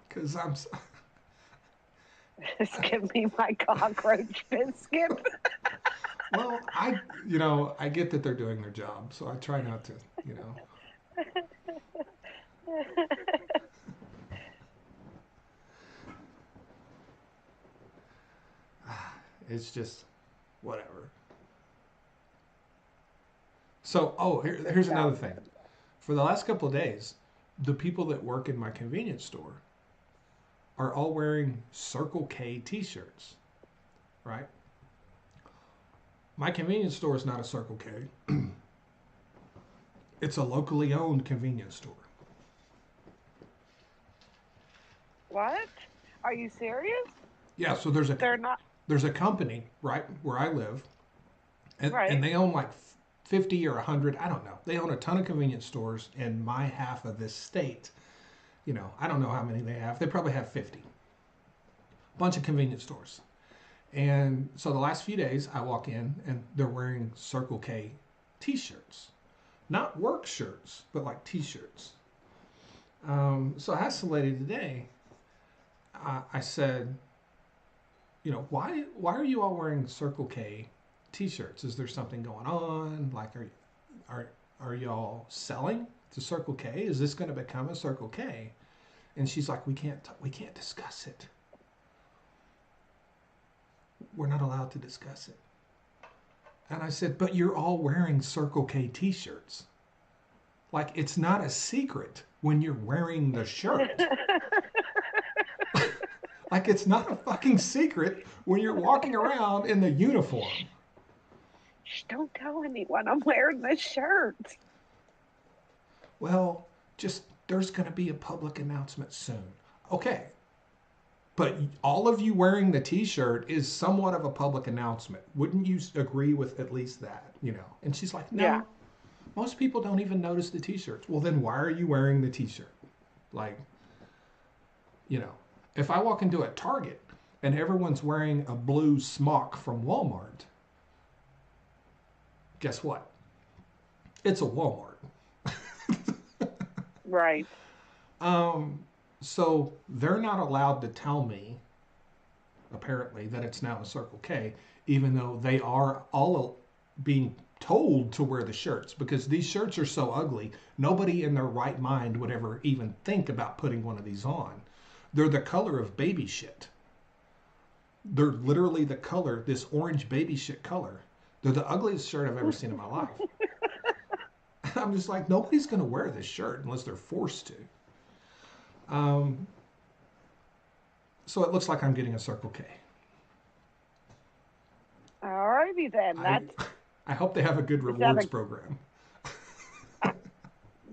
Because Just give me my cockroach biscuit. Well, I get that they're doing their job, so I try not to, It's just whatever. So, here's another thing. For the last couple of days, the people that work in my convenience store are all wearing Circle K t-shirts, right? My convenience store is not a Circle K. It's a locally owned convenience store. What? Are you serious? Yeah, so They're not. there's a company right where I live, and, Right. and they own like 50 or 100, I don't know. They own a ton of convenience stores in my half of this state. I don't know how many they have. They probably have 50. Bunch of convenience stores. And so the last few days I walk in and they're wearing Circle K t-shirts. Not work shirts, but like t-shirts. So I asked the lady today, I said, why are you all wearing Circle K t-shirts? Is there something going on? Like, are, are y'all selling to Circle K? Is this going to become a Circle K? And she's like, we can't discuss it. We're not allowed to discuss it. And I said, but you're all wearing Circle K t-shirts. Like, it's not a secret when you're wearing the shirt. Like, it's not a fucking secret when you're walking around in the uniform. Shh, don't tell anyone I'm wearing this shirt. Well, just there's going to be a public announcement soon. Okay. But all of you wearing the t-shirt is somewhat of a public announcement. Wouldn't you agree with at least that, And she's like, no, Yeah. most people don't even notice the t-shirts. Well, then why are you wearing the t-shirt? Like, if I walk into a Target and everyone's wearing a blue smock from Walmart, guess what? It's a Walmart. Right. So they're not allowed to tell me, apparently, that it's now a Circle K, even though they are all being told to wear the shirts, because these shirts are so ugly, nobody in their right mind would ever even think about putting one of these on. They're the color of baby shit. They're literally the color, this orange baby shit color. They're the ugliest shirt I've ever seen in my life. I'm just like, nobody's going to wear this shirt unless they're forced to. So it looks like I'm getting a Circle K. Alrighty then. I hope they have a good rewards program.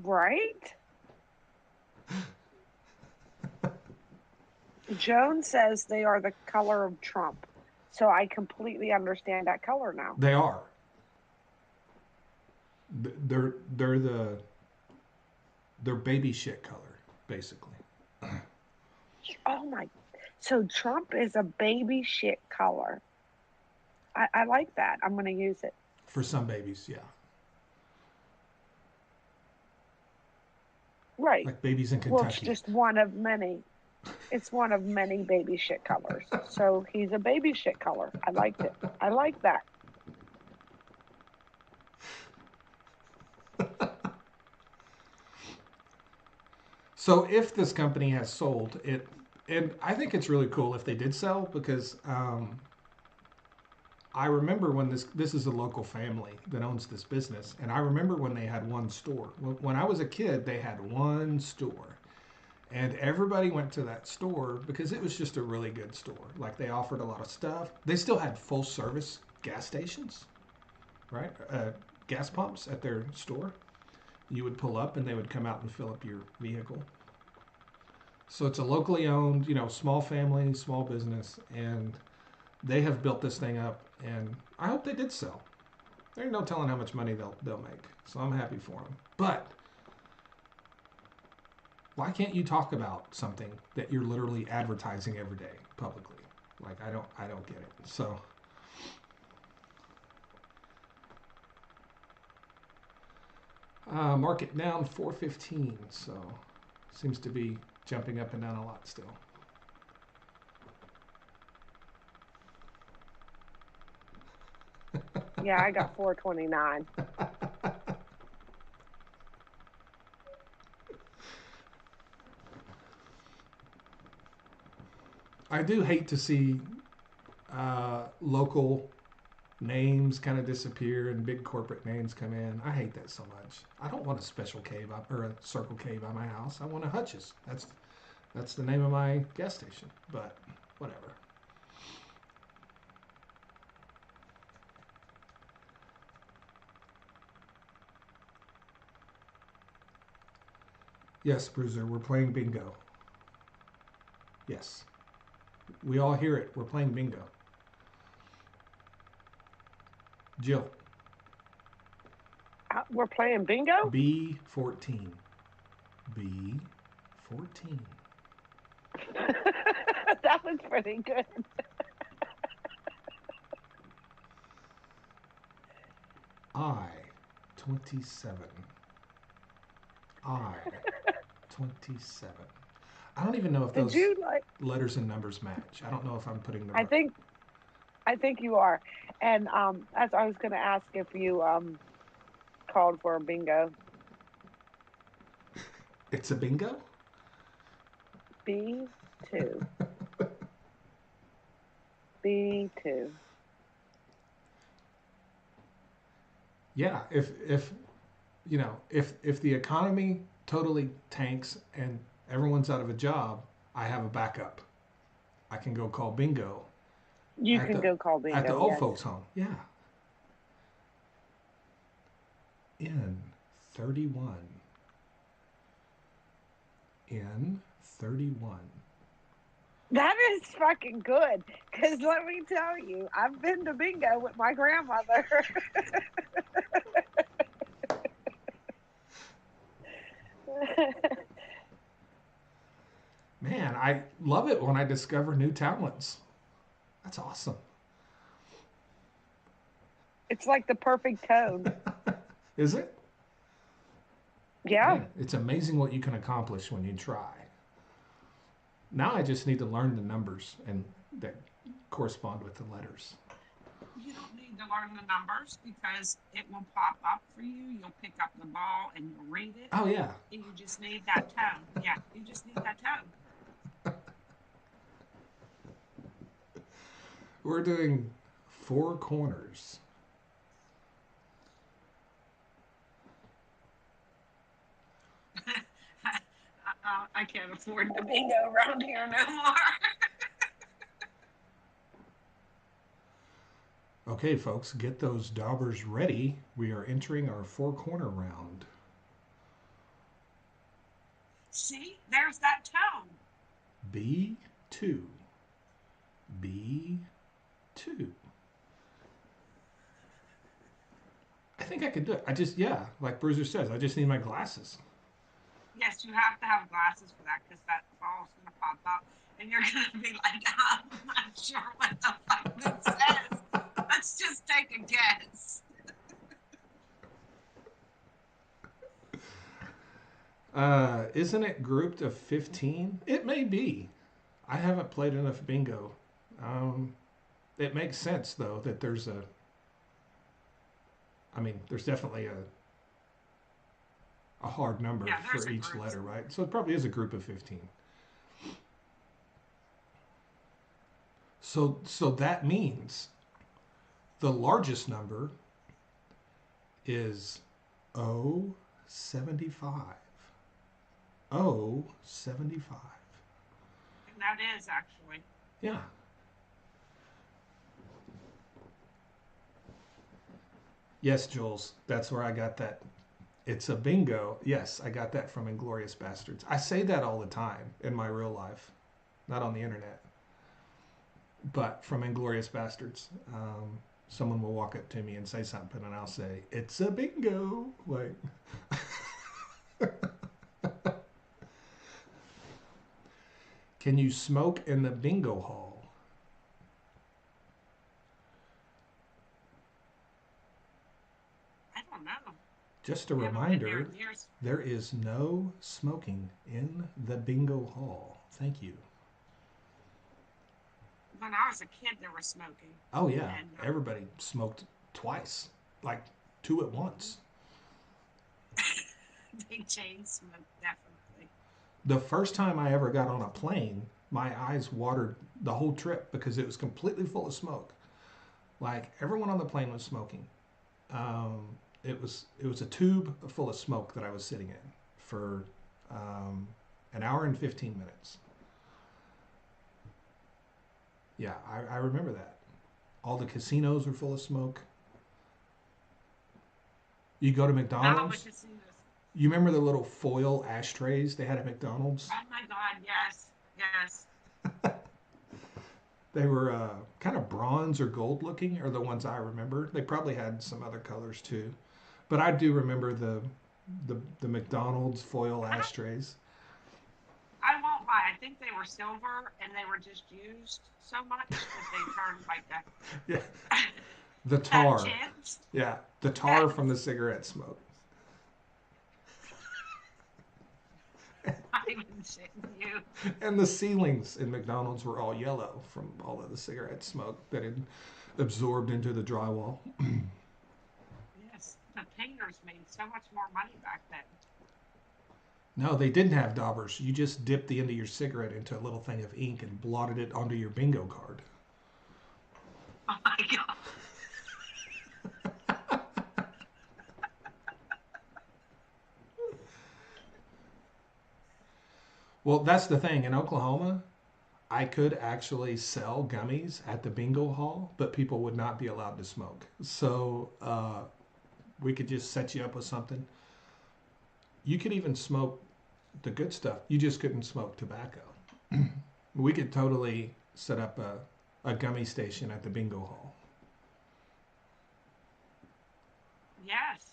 Right? Joan says they are the color of Trump. So I completely understand that color now. They are. They're baby shit color, basically. Oh my. So Trump is a baby shit color. I like that. I'm going to use it. For some babies, yeah. Right. Like babies in Kentucky. Well, it's just one of many. It's one of many baby shit colors. So he's a baby shit color. I liked it. I like that. So if this company has sold it, and I think it's really cool if they did sell, because I remember when this is a local family that owns this business, and I remember when they had one store. When I was a kid, they had one store, and everybody went to that store because it was just a really good store. Like, they offered a lot of stuff. They still had full service gas stations, right? Gas pumps at their store. You would pull up and they would come out and fill up your vehicle. So it's a locally owned, small family, small business, and they have built this thing up, and I hope they did sell. There's no telling how much money they'll make, so I'm happy for them. But why can't you talk about something that you're literally advertising every day publicly? Like, I don't get it. So market down 415, so seems to be jumping up and down a lot still. Yeah, I got 429. I do hate to see local names kind of disappear and big corporate names come in. I hate that so much. I don't want a Special K or a Circle K by my house. I want a Hutch's. That's the name of my gas station. But whatever. Yes, Bruiser, we're playing bingo. Yes. We all hear it. We're playing bingo. Jill. We're playing bingo? B14. B14. That was pretty good. I-27. I-27. 27. I don't even know if Did those you like? letters and numbers match. I don't know if I'm putting the I think you are. And as I was going to ask if you called for a bingo. It's a bingo? B2. B2. Yeah, if you know, if the economy totally tanks and everyone's out of a job, I have a backup. I can go call bingo You at can the go call at the bingo, old yes. folks home. Yeah. In 31. In 31. That is fucking good. Because let me tell you, I've been to bingo with my grandmother. Man, I love it when I discover new talents. That's awesome. It's like the perfect tone. Is it? Yeah. Man, it's amazing what you can accomplish when you try. Now I just need to learn the numbers and that correspond with the letters. You don't need to learn the numbers because it will pop up for you. You'll pick up the ball and you'll read it. Oh yeah. And you just need that tone. Yeah, you just need that tone. We're doing 4 corners. I can't afford the bingo around here no more. Okay, folks, get those daubers ready. We are entering our 4-corner round. See, there's that tone. B2. B2. I think I could do it. Like Bruiser says, I just need my glasses. Yes, you have to have glasses for that because that ball's going to pop up and you're going to be like, I'm not sure what the fuck this says. Let's just take a guess. Isn't it grouped of 15? It may be. I haven't played enough bingo. It makes sense, though, that there's there's definitely a hard number for each letter, right? So it probably is a group of 15. So that means the largest number is 075. 075. And that is actually. Yeah. Yes, Jules, that's where I got that. It's a bingo. Yes, I got that from Inglorious Bastards. I say that all the time in my real life, not on the internet, but from Inglorious Bastards. Someone will walk up to me and say something, and I'll say, "It's a bingo." Like, can you smoke in the bingo hall? I don't know. Just a reminder, there is no smoking in the bingo hall. Thank you. When I was a kid, there was smoking. Oh, yeah. And, everybody smoked twice, like 2 at once. They chain smoked, definitely. The first time I ever got on a plane, my eyes watered the whole trip because it was completely full of smoke. Like, everyone on the plane was smoking. It was a tube full of smoke that I was sitting in for an hour and 15 minutes. Yeah, I remember that. All the casinos were full of smoke. You go to McDonald's. You remember the little foil ashtrays they had at McDonald's? Oh my God, yes, yes. They were kind of bronze or gold looking, are the ones I remember. They probably had some other colors too, but I do remember the McDonald's foil ashtrays. I won't lie. I think they were silver and they were just used so much that they turned like that. Yeah, the tar. Chips. Yeah, the tar from the cigarette smoke. even shitting you. And the ceilings in McDonald's were all yellow from all of the cigarette smoke that had absorbed into the drywall. Yes, the painters made so much more money back then. No, they didn't have daubers. You just dipped the end of your cigarette into a little thing of ink and blotted it onto your bingo card. Oh my god. Well, that's the thing. In Oklahoma, I could actually sell gummies at the bingo hall, but people would not be allowed to smoke. So we could just set you up with something. You could even smoke the good stuff. You just couldn't smoke tobacco. We could totally set up a gummy station at the bingo hall. Yes.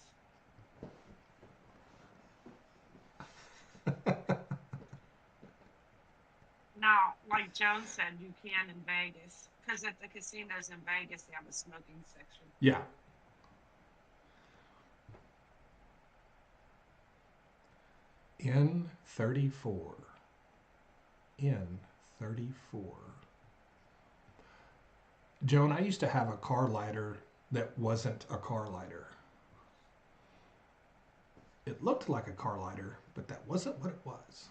Now, like Joan said, you can in Vegas. Because at the casinos in Vegas, they have a smoking section. Yeah. N34. N34. Joan, I used to have a car lighter that wasn't a car lighter. It looked like a car lighter, but that wasn't what it was.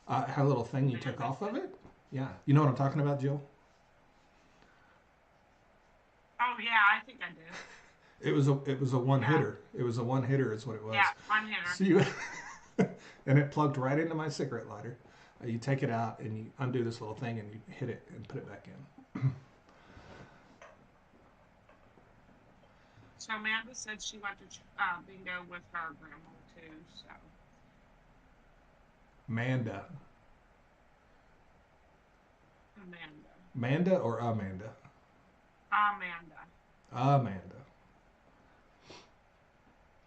Had a little thing you took off of it? Yeah. You know what I'm talking about, Jill? Oh yeah, I think I do. It was a one hitter. It was a one hitter is what it was. Yeah, one hitter. So you and it plugged right into my cigarette lighter. You take it out and you undo this little thing and you hit it and put it back in. So Amanda said she went to bingo with her grandma too. So Manda. Amanda. Manda or Amanda? Amanda Amanda.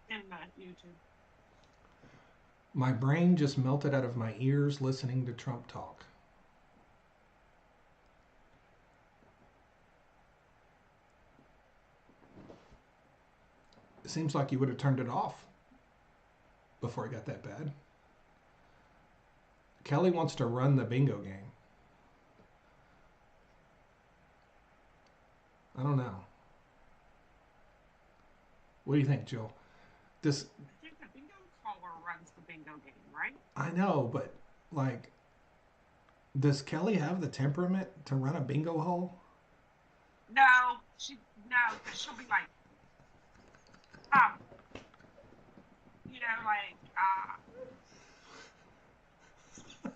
in the YouTube. My brain just melted out of my ears listening to Trump talk. It seems like you would have turned it off before it got that bad. Kelly wants to run the bingo game. I don't know. What do you think, Jill? This I think the bingo caller runs the bingo game, right? I know, but like, does Kelly have the temperament to run a bingo hall? No, she'll be like, you know,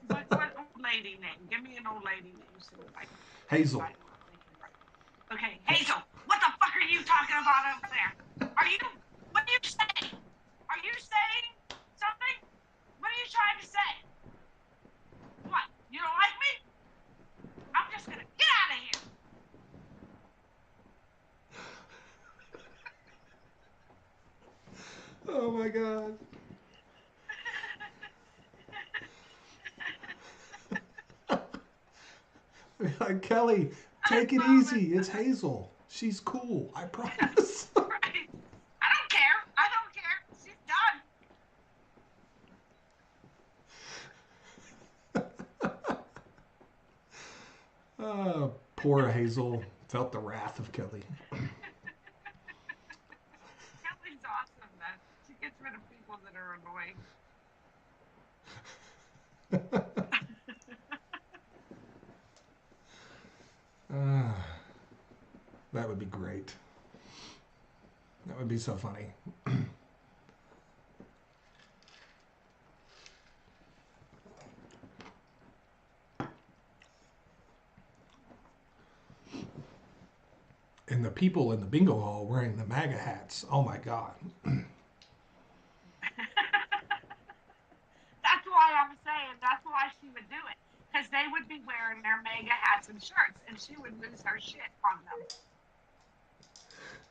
like, what old lady name? Give me an old lady name, so like Hazel. Okay, Hazel, what the fuck are you talking about over there? What are you saying? Are you saying something? What are you trying to say? What? You don't like me? I'm just gonna get out of here. Oh my God. Like, Kelly, take it easy. It's Hazel. She's cool. I promise. Right? I don't care. I don't care. She's done. Poor Hazel felt the wrath of Kelly. Kelly's awesome, though. She gets rid of people that are annoying. That would be great. That would be so funny. And the people in the bingo hall wearing the MAGA hats. Oh my God. That's why I'm saying that's why she would do it. Because they would be wearing their mega hats and shirts, and she would lose her shit on them.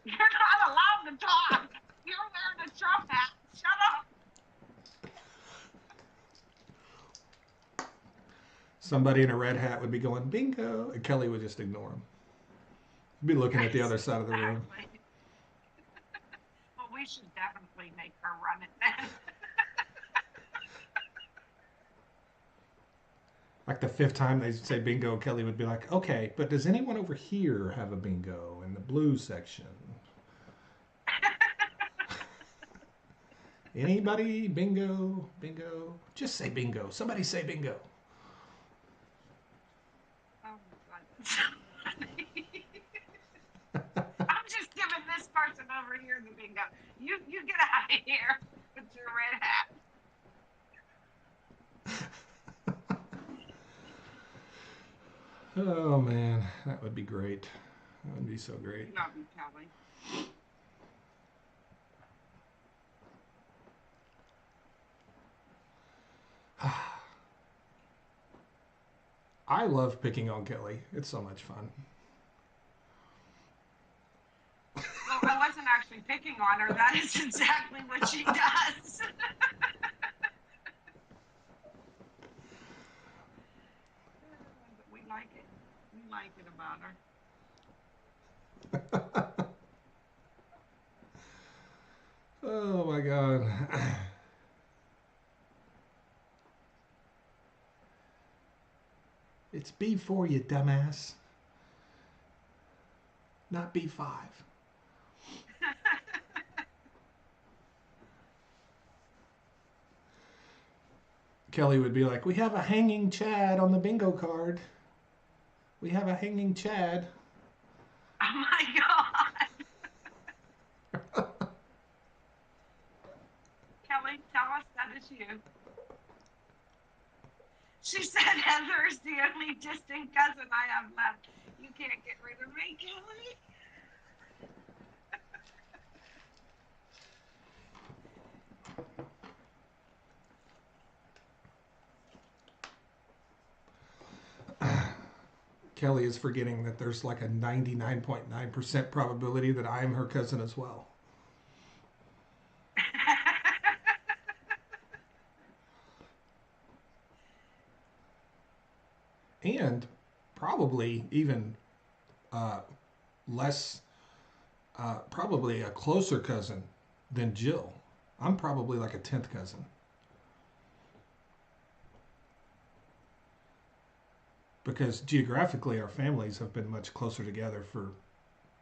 You're not allowed to talk. You're wearing a Trump hat. Shut up. Somebody in a red hat would be going, bingo, and Kelly would just ignore him. He'd be looking at the other side of the room. we should definitely make her run it then. Like the fifth time they say bingo, Kelly would be like, okay, but does anyone over here have a bingo in the blue section? Anybody? Bingo? Bingo? Just say bingo. Somebody say bingo. Oh my God, that's so funny. I'm just giving this person over here the bingo. You get out of here with your red hat. Oh man, that would be great. That would be so great. Love you, Kelly. I love picking on Kelly. It's so much fun. Well, I wasn't actually picking on her. That is exactly what she does. But we like it. We like it about her. Oh my God. It's B4, you dumbass. Not B5. Kelly would be like, we have a hanging Chad on the bingo card. We have a hanging Chad. Oh my God. Kelly, tell us that is you. She said Heather is the only distant cousin I have left. You can't get rid of me, Kelly. Kelly is forgetting that there's like a 99.9% probability that I am her cousin as well. And probably even less, probably a closer cousin than Jill. I'm probably like a 10th cousin. Because geographically, our families have been much closer together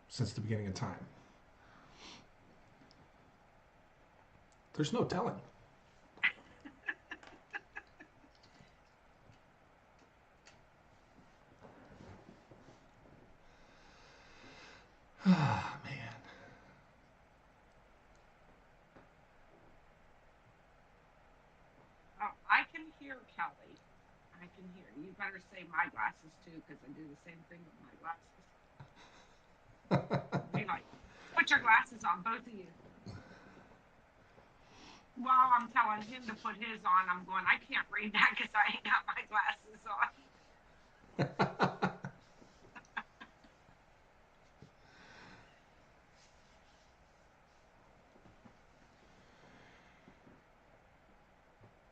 since the beginning of time. There's no telling. Ah, man. Oh, I can hear Kelly. I can hear. You better say my glasses too, because I do the same thing with my glasses. Be like, put your glasses on, both of you. While I'm telling him to put his on, I'm going, I can't read that because I ain't got my glasses on.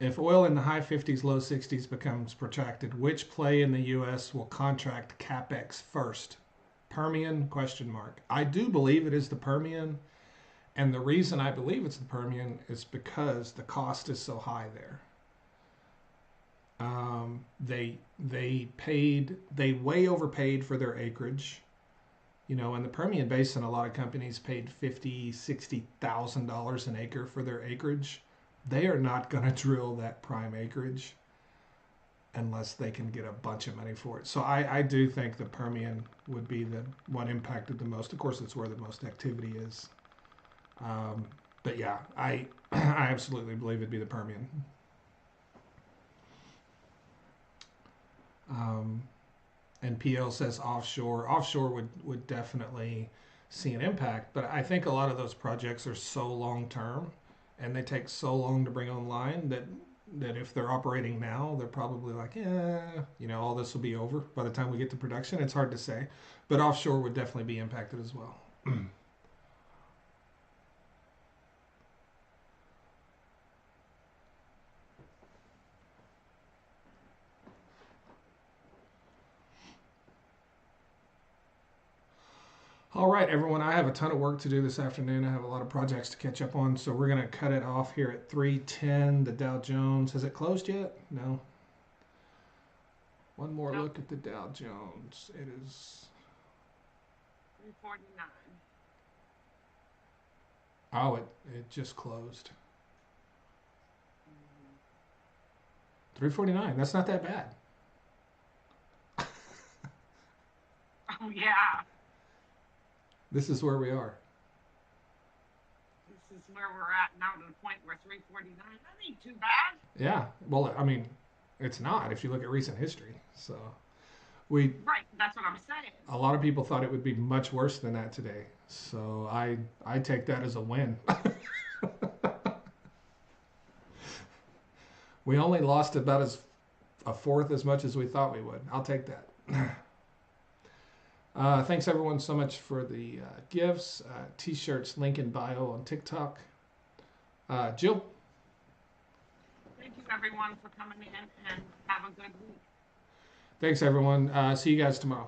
If oil in the high 50s, low 60s becomes protracted, which play in the U.S. will contract CapEx first? Permian? Question mark. I do believe it is the Permian, and the reason I believe it's the Permian is because the cost is so high there. They way overpaid for their acreage. You know, in the Permian Basin, a lot of companies paid $50,000-$60,000 an acre for their acreage. They are not going to drill that prime acreage unless they can get a bunch of money for it. So I do think the Permian would be the one impacted the most. Of course, it's where the most activity is. But yeah, I absolutely believe it'd be the Permian. And PL says offshore. Offshore would definitely see an impact, but I think a lot of those projects are so long term and they take so long to bring online that if they're operating now, they're probably like, all this will be over by the time we get to production. It's hard to say, but offshore would definitely be impacted as well. All right, everyone. I have a ton of work to do this afternoon. I have a lot of projects to catch up on, so we're going to cut it off here at 310. The Dow Jones, has it closed yet? No. One more look at the Dow Jones. It is 349. Oh, it just closed. 349. That's not that bad. Oh yeah. This is where we are. This is where we're at now, to the point where 349. That ain't too bad. Yeah. Well, I mean, it's not if you look at recent history. So Right. That's what I'm saying. a lot of people thought it would be much worse than that today. So I take that as a win. We only lost about a fourth as much as we thought we would. I'll take that. Thanks everyone so much for the gifts, t-shirts, link in bio on TikTok. Jill. Thank you everyone for coming in, and have a good week. Thanks everyone. See you guys tomorrow.